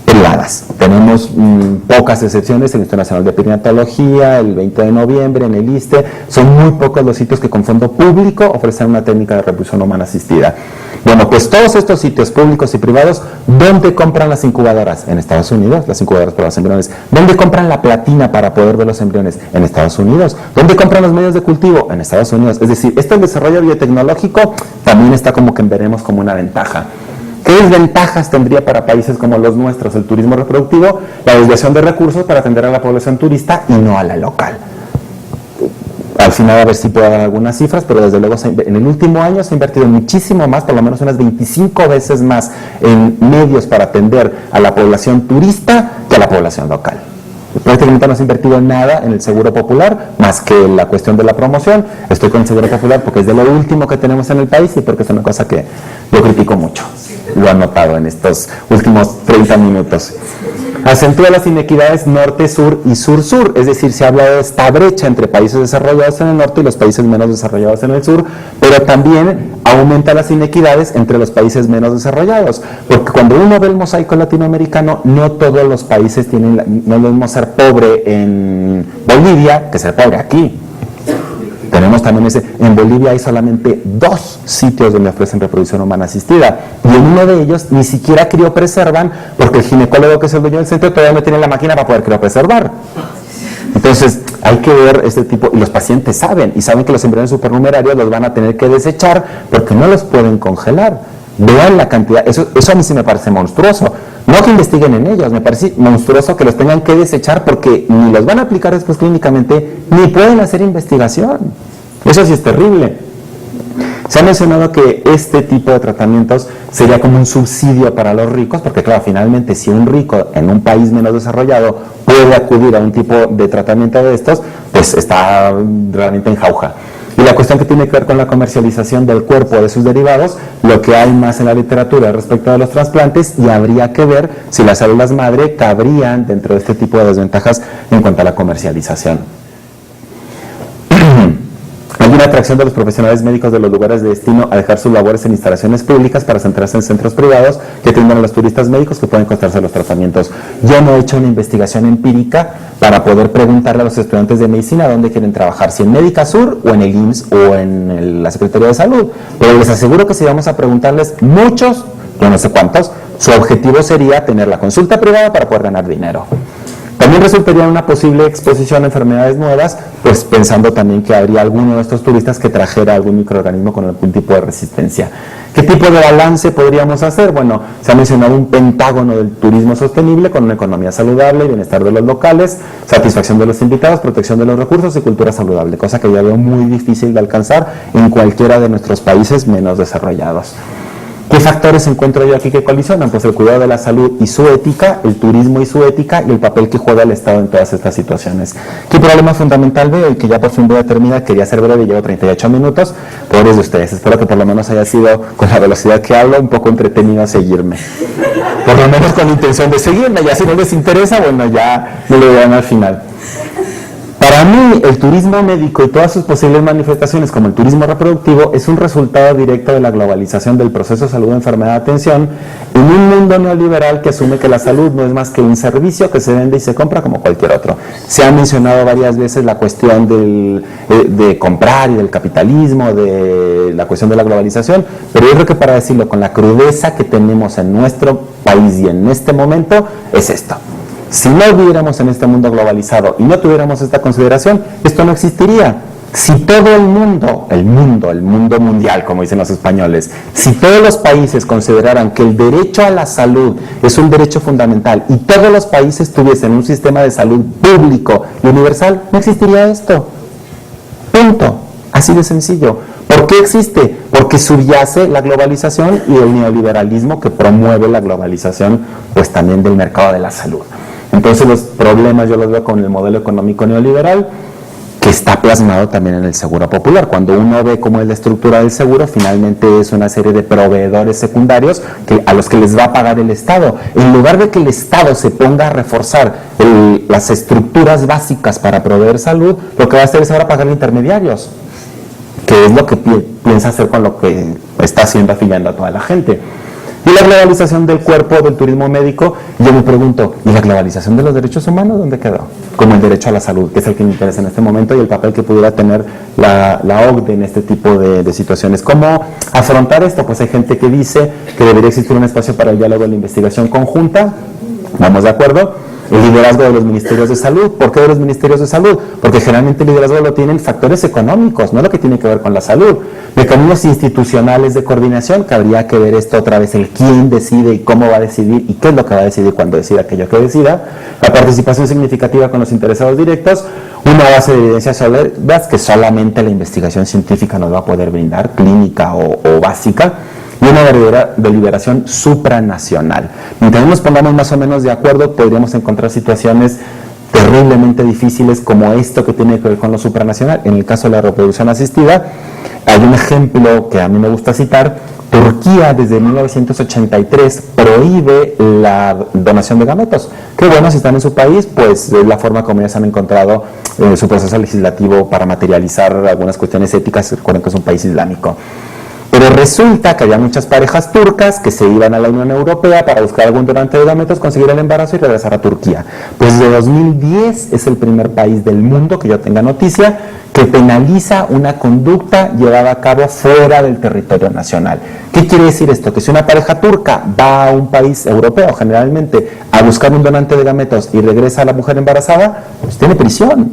privadas. Tenemos pocas excepciones, el Instituto Nacional de Perinatología, el 20 de noviembre, en el ISSSTE, son muy pocos los sitios que con fondo público ofrecen una técnica de reproducción humana asistida. Bueno, pues todos estos sitios públicos y privados, ¿dónde compran las incubadoras? En Estados Unidos, las incubadoras para los embriones. ¿Dónde compran la platina para poder ver los embriones? En Estados Unidos. ¿Dónde compran los medios de cultivo? En Estados Unidos. Es decir, este desarrollo biotecnológico también está como que veremos como una ventaja. ¿Qué desventajas tendría para países como los nuestros el turismo reproductivo? La desviación de recursos para atender a la población turista y no a la local. Al final a ver si puedo dar algunas cifras, pero desde luego en el último año se ha invertido muchísimo más, por lo menos unas 25 veces más en medios para atender a la población turista que a la población local. Prácticamente no se ha invertido nada en el seguro popular, más que la cuestión de la promoción. Estoy con el seguro popular porque es de lo último que tenemos en el país y porque es una cosa que yo critico mucho. Lo han notado en estos últimos 30 minutos. Acentúa las inequidades norte-sur y sur-sur, es decir, se ha hablado de esta brecha entre países desarrollados en el norte y los países menos desarrollados en el sur, pero también aumenta las inequidades entre los países menos desarrollados, porque cuando uno ve el mosaico latinoamericano, no todos los países tienen, no es lo mismo ser pobre en Bolivia que ser pobre aquí. Tenemos también en Bolivia hay solamente 2 sitios donde ofrecen reproducción humana asistida y en uno de ellos ni siquiera criopreservan porque el ginecólogo que es el dueño del centro todavía no tiene la máquina para poder criopreservar. Entonces hay que ver este tipo, y los pacientes saben que los embriones supernumerarios los van a tener que desechar porque no los pueden congelar. Vean la cantidad, eso a mí sí me parece monstruoso. No que investiguen en ellos, me parece monstruoso que los tengan que desechar porque ni los van a aplicar después clínicamente, ni pueden hacer investigación. Eso sí es terrible. Se ha mencionado que este tipo de tratamientos sería como un subsidio para los ricos, porque claro, finalmente si un rico en un país menos desarrollado puede acudir a un tipo de tratamiento de estos, pues está realmente en jauja. Y la cuestión que tiene que ver con la comercialización del cuerpo o de sus derivados, lo que hay más en la literatura respecto a los trasplantes, y habría que ver si las células madre cabrían dentro de este tipo de desventajas en cuanto a la comercialización. Hay una atracción de los profesionales médicos de los lugares de destino a dejar sus labores en instalaciones públicas para centrarse en centros privados que atienden a los turistas médicos que pueden costarse los tratamientos. Yo no he hecho una investigación empírica para poder preguntarle a los estudiantes de medicina dónde quieren trabajar, si en Médica Sur o en el IMSS o en la Secretaría de Salud, pero les aseguro que si vamos a preguntarles, muchos, yo no sé cuántos, su objetivo sería tener la consulta privada para poder ganar dinero. También resultaría una posible exposición a enfermedades nuevas, pues pensando también que habría alguno de estos turistas que trajera algún microorganismo con algún tipo de resistencia. ¿Qué tipo de balance podríamos hacer? Bueno, se ha mencionado un pentágono del turismo sostenible con una economía saludable, bienestar de los locales, satisfacción de los invitados, protección de los recursos y cultura saludable, cosa que ya veo muy difícil de alcanzar en cualquiera de nuestros países menos desarrollados. ¿Qué factores encuentro yo aquí que colisionan? Pues el cuidado de la salud y su ética, el turismo y su ética y el papel que juega el Estado en todas estas situaciones. ¿Qué problema fundamental veo? Y que ya por fin voy a terminar, quería ser breve, llevo 38 minutos, pobres de ustedes, espero que por lo menos haya sido con la velocidad que hablo un poco entretenido seguirme. Por lo menos con la intención de seguirme, ya si no les interesa, bueno, ya me lo verán al final. Para mí, el turismo médico y todas sus posibles manifestaciones, como el turismo reproductivo, es un resultado directo de la globalización del proceso de salud, enfermedad, atención, en un mundo neoliberal que asume que la salud no es más que un servicio que se vende y se compra como cualquier otro. Se ha mencionado varias veces la cuestión de comprar y del capitalismo, de la cuestión de la globalización, pero yo creo que para decirlo con la crudeza que tenemos en nuestro país y en este momento, es esto. Si no viviéramos en este mundo globalizado y no tuviéramos esta consideración, esto no existiría. Si todo el mundo mundial, como dicen los españoles, si todos los países consideraran que el derecho a la salud es un derecho fundamental y todos los países tuviesen un sistema de salud público y universal, no existiría esto. Punto. Así de sencillo. ¿Por qué existe? Porque subyace la globalización y el neoliberalismo que promueve la globalización, pues también del mercado de la salud. Entonces los problemas yo los veo con el modelo económico neoliberal, que está plasmado también en el seguro popular. Cuando uno ve cómo es la estructura del seguro, finalmente es una serie de proveedores secundarios a los que les va a pagar el Estado. En lugar de que el Estado se ponga a reforzar las estructuras básicas para proveer salud, lo que va a hacer es ahora pagar intermediarios, que es lo que piensa hacer con lo que está haciendo, afiliando a toda la gente. Y la globalización del cuerpo, del turismo médico, yo me pregunto, ¿y la globalización de los derechos humanos dónde quedó? Como el derecho a la salud, que es el que me interesa en este momento, y el papel que pudiera tener la OCDE en este tipo de situaciones. ¿Cómo afrontar esto? Pues hay gente que dice que debería existir un espacio para el diálogo y la investigación conjunta. ¿Vamos de acuerdo? El liderazgo de los ministerios de salud. ¿Por qué de los ministerios de salud? Porque generalmente el liderazgo lo tienen factores económicos, no lo que tiene que ver con la salud. Mecanismos institucionales de coordinación, que habría que ver esto otra vez, el quién decide y cómo va a decidir y qué es lo que va a decidir cuando decida aquello que decida. La participación significativa con los interesados directos, una base de evidencias sólidas que solamente la investigación científica nos va a poder brindar, clínica o básica. Y una verdadera deliberación supranacional. Mientras nos pongamos más o menos de acuerdo, podríamos encontrar situaciones terriblemente difíciles como esto que tiene que ver con lo supranacional. En el caso de la reproducción asistida, hay un ejemplo que a mí me gusta citar. Turquía desde 1983 prohíbe la donación de gametos. Que bueno, si están en su país, pues es la forma como ellos han encontrado su proceso legislativo para materializar algunas cuestiones éticas. Recuerden que es un país islámico. Pero resulta que había muchas parejas turcas que se iban a la Unión Europea para buscar algún donante de gametos, conseguir el embarazo y regresar a Turquía. Pues de 2010 es el primer país del mundo, que yo tenga noticia, que penaliza una conducta llevada a cabo fuera del territorio nacional. ¿Qué quiere decir esto? Que si una pareja turca va a un país europeo generalmente a buscar un donante de gametos y regresa a la mujer embarazada, pues tiene prisión.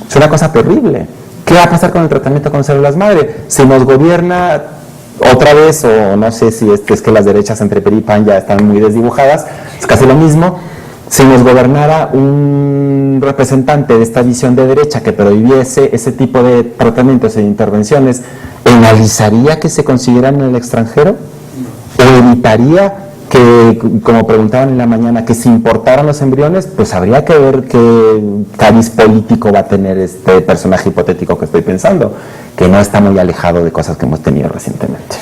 Es una cosa terrible. ¿Qué va a pasar con el tratamiento con células madre? Si nos gobierna otra vez, o no sé si es que las derechas entre PRI y PAN ya están muy desdibujadas, es casi lo mismo. Si nos gobernara un representante de esta visión de derecha que prohibiese ese tipo de tratamientos e intervenciones, ¿penalizaría que se consiguieran en el extranjero? ¿O evitaría que, como preguntaban en la mañana, que se importaran los embriones? Pues habría que ver qué cariz político va a tener este personaje hipotético que estoy pensando, que no está muy alejado de cosas que hemos tenido recientemente.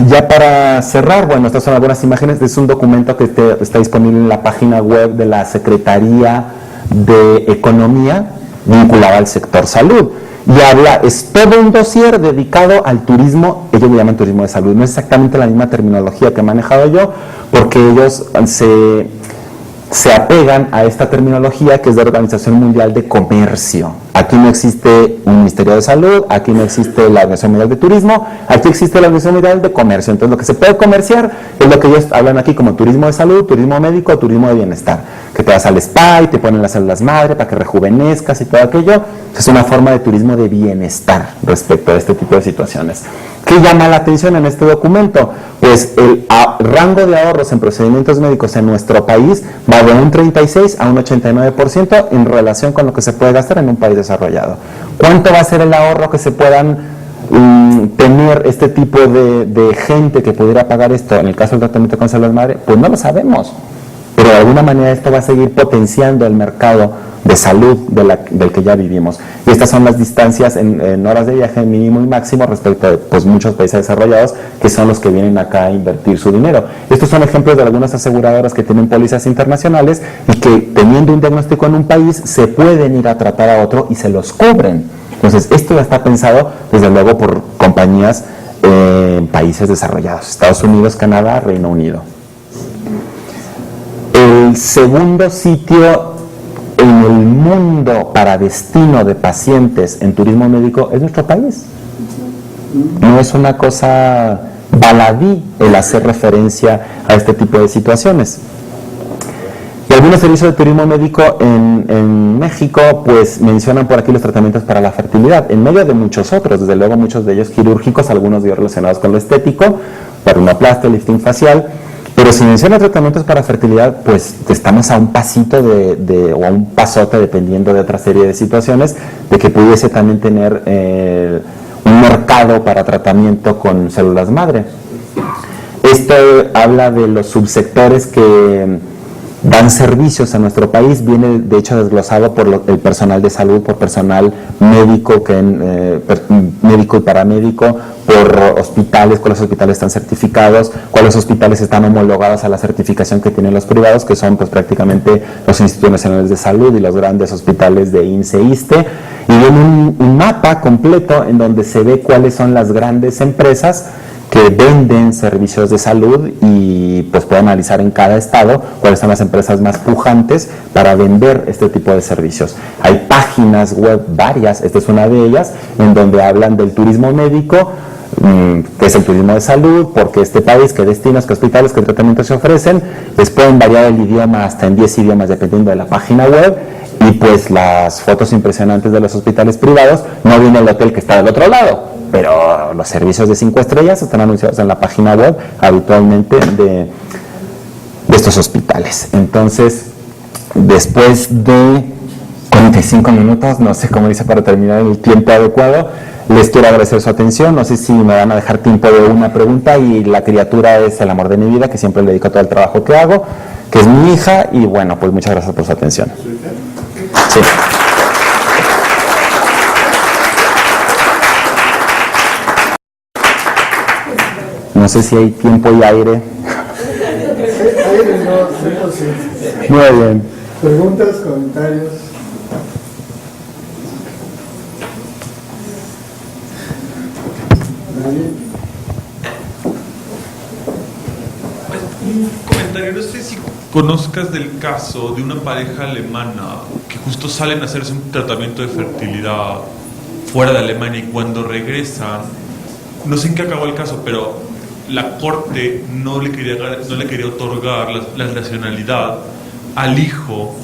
Ya para cerrar, bueno, estas son algunas imágenes. Es un documento que está disponible en la página web de la Secretaría de Economía vinculada al sector salud. Y es todo un dossier dedicado al turismo. Ellos le llaman turismo de salud. No es exactamente la misma terminología que he manejado yo, porque ellos se apegan a esta terminología que es de Organización Mundial de Comercio. Aquí no existe un Ministerio de Salud, aquí no existe la Organización Mundial de Turismo, aquí existe la Organización Mundial de Comercio. Entonces lo que se puede comerciar es lo que ellos hablan aquí como turismo de salud, turismo médico, turismo de bienestar. Que te vas al spa y te ponen las células madre para que rejuvenezcas y todo aquello. Es una forma de turismo de bienestar respecto a este tipo de situaciones. ¿Qué llama la atención en este documento? Pues el rango de ahorros en procedimientos médicos en nuestro país va de un 36 a un 89% en relación con lo que se puede gastar en un país desarrollado. ¿Cuánto va a ser el ahorro que se puedan tener este tipo de gente que pudiera pagar esto en el caso del tratamiento con células madre? Pues no lo sabemos, pero de alguna manera esto va a seguir potenciando el mercado de salud del que ya vivimos. Y estas son las distancias en horas de viaje mínimo y máximo respecto de pues, muchos países desarrollados, que son los que vienen acá a invertir su dinero. Estos son ejemplos de algunas aseguradoras que tienen pólizas internacionales y que teniendo un diagnóstico en un país se pueden ir a tratar a otro y se los cubren. Entonces esto ya está pensado desde luego por compañías en países desarrollados, Estados Unidos, Canadá, Reino Unido. El segundo sitio en el mundo para destino de pacientes en turismo médico es nuestro país. No es una cosa baladí el hacer referencia a este tipo de situaciones. El Algunos servicios de turismo médico en México, pues mencionan por aquí los tratamientos para la fertilidad, en medio de muchos otros, desde luego muchos de ellos quirúrgicos, algunos de ellos relacionados con lo estético, rinoplastia, lifting facial, pero si menciona tratamientos para fertilidad, pues estamos a un pasito o a un pasote, dependiendo de otra serie de situaciones, de que pudiese también tener un mercado para tratamiento con células madre. Esto habla de los subsectores que dan servicios a nuestro país, viene de hecho desglosado por el personal de salud, por personal médico, médico y paramédico, por hospitales, cuáles hospitales están certificados, cuáles hospitales están homologados a la certificación que tienen los privados, que son pues prácticamente los Institutos Nacionales de Salud y los grandes hospitales de INSSE, ISSSTE, y viene un mapa completo en donde se ve cuáles son las grandes empresas que venden servicios de salud y pues puede analizar en cada estado cuáles son las empresas más pujantes para vender este tipo de servicios. Hay páginas web varias, esta es una de ellas, en donde hablan del turismo médico, que es el turismo de salud, porque este país, qué destinos, qué hospitales, qué tratamientos se ofrecen, les pueden variar el idioma hasta en 10 idiomas dependiendo de la página web, y pues las fotos impresionantes de los hospitales privados, no viene el hotel que está del otro lado, pero los servicios de 5 estrellas están anunciados en la página web habitualmente de estos hospitales. Entonces, después de 45 minutos, no sé cómo dice para terminar en el tiempo adecuado, les quiero agradecer su atención. No sé si me van a dejar tiempo de una pregunta, y la criatura es el amor de mi vida, que siempre le dedico todo el trabajo que hago, que es mi hija, y bueno, pues muchas gracias por su atención. Sí. No sé si hay tiempo y aire. Aire no, sí. Muy bien. Preguntas, comentarios. ¿Nadie? Un comentario, no sé si conozcas del caso de una pareja alemana que justo salen a hacerse un tratamiento de fertilidad fuera de Alemania, y cuando regresan, no sé en qué acabó el caso, pero la corte no le quería otorgar la nacionalidad al hijo,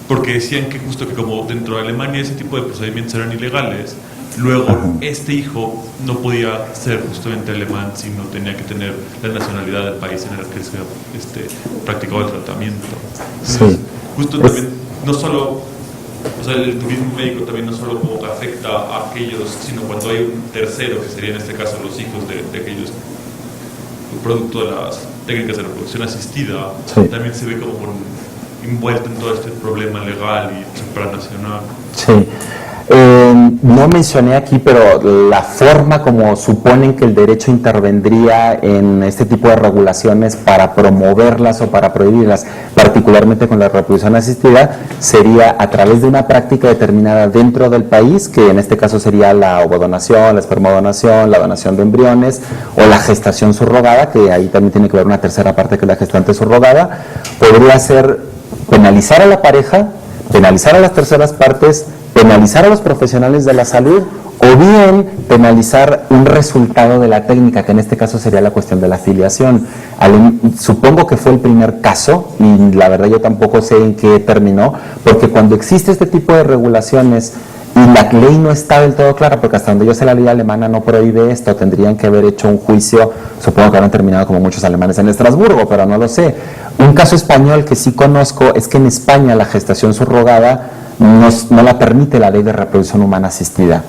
porque decían que justo que como dentro de Alemania ese tipo de procedimientos eran ilegales, luego este hijo no podía ser justamente alemán, sino tenía que tener la nacionalidad del país en el que se practicaba el tratamiento. Entonces, Sí. justo también, no solo, o sea, el turismo médico también no solo como que afecta a aquellos, sino cuando hay un tercero, que sería en este caso los hijos de aquellos producto de las técnicas de reproducción asistida, sí, también se ve como envuelto en todo este problema legal y supranacional. Sí. No mencioné aquí, pero la forma como suponen que el derecho intervendría en este tipo de regulaciones para promoverlas o para prohibirlas, particularmente con la reproducción asistida, sería a través de una práctica determinada dentro del país, que en este caso sería la ovodonación, la espermodonación, la donación de embriones o la gestación subrogada, que ahí también tiene que ver una tercera parte que es la gestante subrogada. Podría ser penalizar a la pareja, penalizar a las terceras partes, penalizar a los profesionales de la salud, o bien penalizar un resultado de la técnica, que en este caso sería la cuestión de la filiación. Supongo que fue el primer caso, y la verdad yo tampoco sé en qué terminó, porque cuando existe este tipo de regulaciones y la ley no está del todo clara, porque hasta donde yo sé la ley alemana no prohíbe esto, tendrían que haber hecho un juicio, supongo que habrán terminado como muchos alemanes en Estrasburgo, pero no lo sé. Un caso español que sí conozco es que en España la gestación subrogada no la permite la ley de reproducción humana asistida.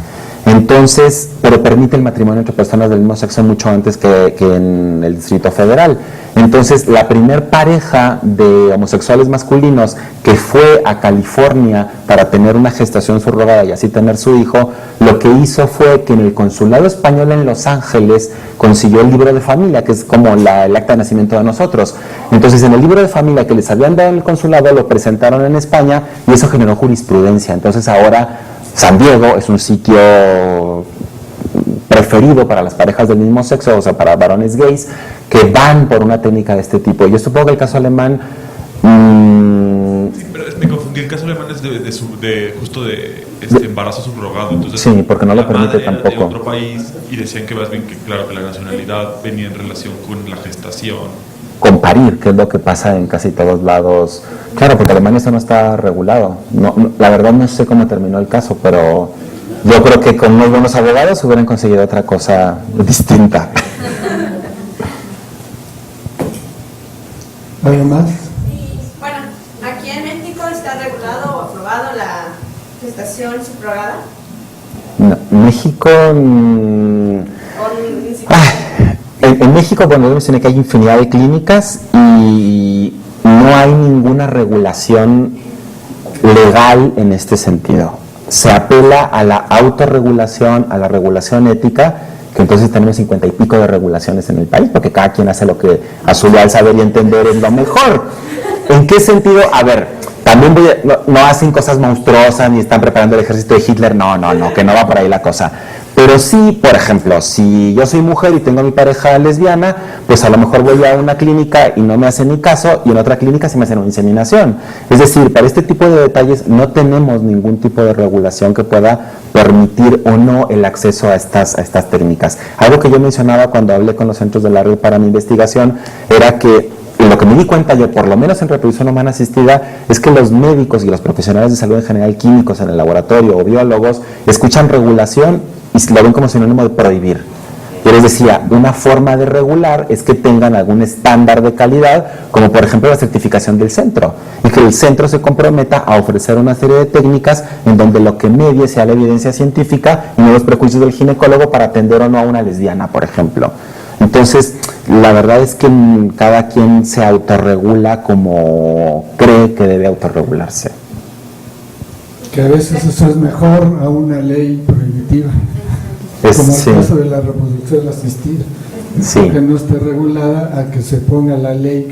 Entonces, pero permite el matrimonio entre personas del mismo sexo mucho antes que en el Distrito Federal. Entonces, la primer pareja de homosexuales masculinos que fue a California para tener una gestación subrogada y así tener su hijo, lo que hizo fue que en el consulado español en Los Ángeles consiguió el libro de familia, que es como el acta de nacimiento de nosotros. Entonces, en el libro de familia que les habían dado en el consulado, lo presentaron en España y eso generó jurisprudencia. Entonces, ahora San Diego es un sitio preferido para las parejas del mismo sexo, o sea, para varones gays, que van por una técnica de este tipo. Yo supongo que el caso alemán... Sí, pero me confundí, el caso alemán es justo de embarazo subrogado. Entonces, sí, porque no lo permite tampoco. tampoco. En otro país, y decían que más bien que, claro, que la nacionalidad venía en relación con la gestación. con parir, que es lo que pasa en casi todos lados. Claro, porque en Alemania eso no está regulado. La verdad no sé cómo terminó el caso, pero yo creo que con unos buenos abogados hubieran conseguido otra cosa distinta. ¿Algo más? Y bueno, aquí en México está regulado o aprobado la gestación subrogada. No, México... En México, bueno, yo mencioné que hay infinidad de clínicas y no hay ninguna regulación legal en este sentido. Se apela a la autorregulación, a la regulación ética, que entonces tenemos 50 y pico de regulaciones en el país, porque cada quien hace lo que a su leal saber y entender es lo mejor. ¿En qué sentido? A ver, también no hacen cosas monstruosas ni están preparando el ejército de Hitler, no, que no va por ahí la cosa. Pero sí, por ejemplo, si yo soy mujer y tengo a mi pareja lesbiana, pues a lo mejor voy a una clínica y no me hacen ni caso, y en otra clínica sí me hacen una inseminación. Es decir, para este tipo de detalles no tenemos ningún tipo de regulación que pueda permitir o no el acceso a estas técnicas. Algo que yo mencionaba cuando hablé con los centros de la red para mi investigación era que lo que me di cuenta yo, por lo menos en reproducción humana asistida, es que los médicos y los profesionales de salud en general, químicos en el laboratorio o biólogos, escuchan regulación y lo ven como sinónimo de prohibir. Yo les decía, una forma de regular es que tengan algún estándar de calidad, como por ejemplo la certificación del centro, y que el centro se comprometa a ofrecer una serie de técnicas en donde lo que medie sea la evidencia científica y no los prejuicios del ginecólogo para atender o no a una lesbiana, por ejemplo. Entonces, la verdad es que cada quien se autorregula como cree que debe autorregularse. Que a veces eso es mejor a una ley prohibitiva, como el caso de la reproducción asistida, que no esté regulada, a que se ponga la ley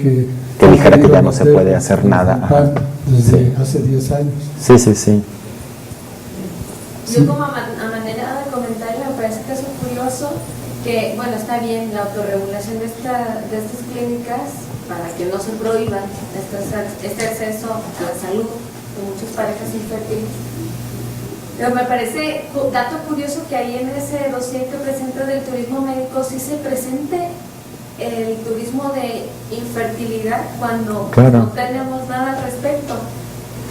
que dijera que ya no se puede hacer nada desde hace 10 años. Sí. Yo como a manera de comentario me parece que es curioso que, bueno, está bien la autorregulación de estas clínicas para que no se prohíban este acceso a la salud de muchas parejas infértiles. Pero me parece dato curioso que ahí en ese dossier que presenta del turismo médico sí se presente el turismo de infertilidad cuando no tenemos nada al respecto.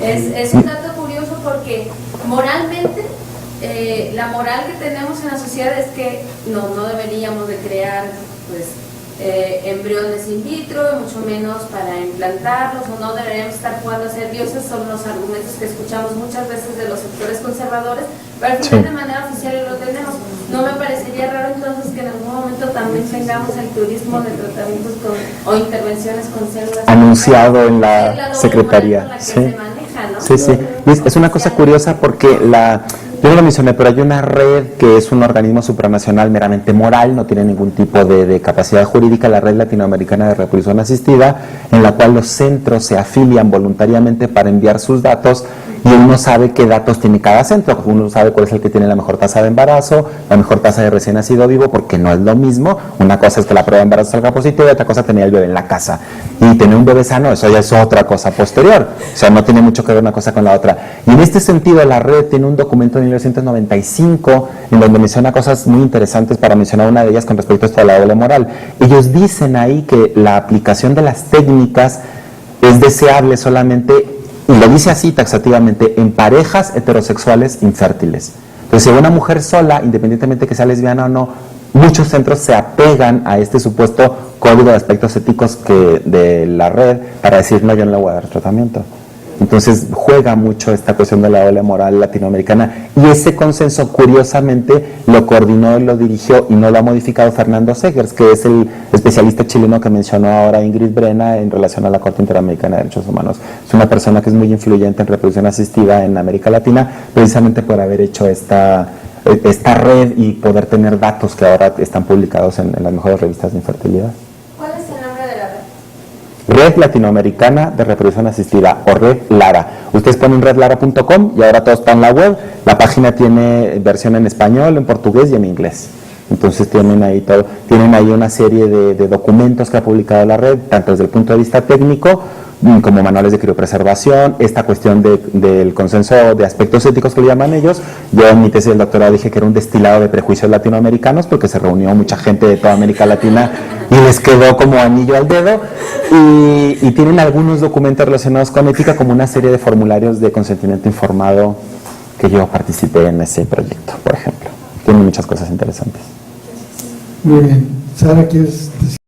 Es un dato curioso porque moralmente la moral que tenemos en la sociedad es que no deberíamos de crear embriones in vitro, mucho menos para implantarlos, o no deberíamos estar jugando a ser dioses. Son los argumentos que escuchamos muchas veces de los sectores conservadores, pero al final de manera oficial lo tenemos. No me parecería raro entonces que en algún momento también tengamos el turismo de tratamientos o intervenciones con células anunciado en la Secretaría. Sí. Es una cosa curiosa porque yo no lo mencioné, pero hay una red que es un organismo supranacional meramente moral, no tiene ningún tipo de capacidad jurídica, la Red Latinoamericana de Reproducción Asistida, en la cual los centros se afilian voluntariamente para enviar sus datos y uno sabe qué datos tiene cada centro, uno sabe cuál es el que tiene la mejor tasa de embarazo, la mejor tasa de recién nacido vivo, porque no es lo mismo. Una cosa es que la prueba de embarazo salga positiva y otra cosa es tener el bebé en la casa. Y tener un bebé sano, eso ya es otra cosa posterior, o sea, no tiene mucho que ver una cosa con la otra. Y en este sentido la red tiene un documento de 1995 en donde menciona cosas muy interesantes, para mencionar una de ellas con respecto a esto de la doble moral. Ellos dicen ahí que la aplicación de las técnicas es deseable solamente, y lo dice así taxativamente, en parejas heterosexuales infértiles. Entonces, si una mujer sola, independientemente que sea lesbiana o no, muchos centros se apegan a este supuesto código de aspectos éticos de la red para decir, no, yo no le voy a dar tratamiento. Entonces juega mucho esta cuestión de la doble moral latinoamericana, y ese consenso curiosamente lo coordinó y lo dirigió y no lo ha modificado Fernando Segers, que es el especialista chileno que mencionó ahora Ingrid Brena en relación a la Corte Interamericana de Derechos Humanos. Es una persona que es muy influyente en reproducción asistida en América Latina, precisamente por haber hecho esta red y poder tener datos que ahora están publicados en las mejores revistas de infertilidad. ¿Cuál es el nombre de la red? Red Latinoamericana de Reproducción Asistida, o Red Lara. Ustedes ponen redlara.com y ahora todo está en la web. La página tiene versión en español, en portugués y en inglés. Entonces tienen ahí una serie de documentos que ha publicado la red, tanto desde el punto de vista técnico como manuales de criopreservación, esta cuestión del consenso de aspectos éticos que le llaman ellos. Yo en mi tesis del doctorado dije que era un destilado de prejuicios latinoamericanos porque se reunió mucha gente de toda América Latina y les quedó como anillo al dedo, y tienen algunos documentos relacionados con ética, como una serie de formularios de consentimiento informado que yo participé en ese proyecto, por ejemplo. Tienen muchas cosas interesantes. Muy bien. Sara, ¿quieres decir?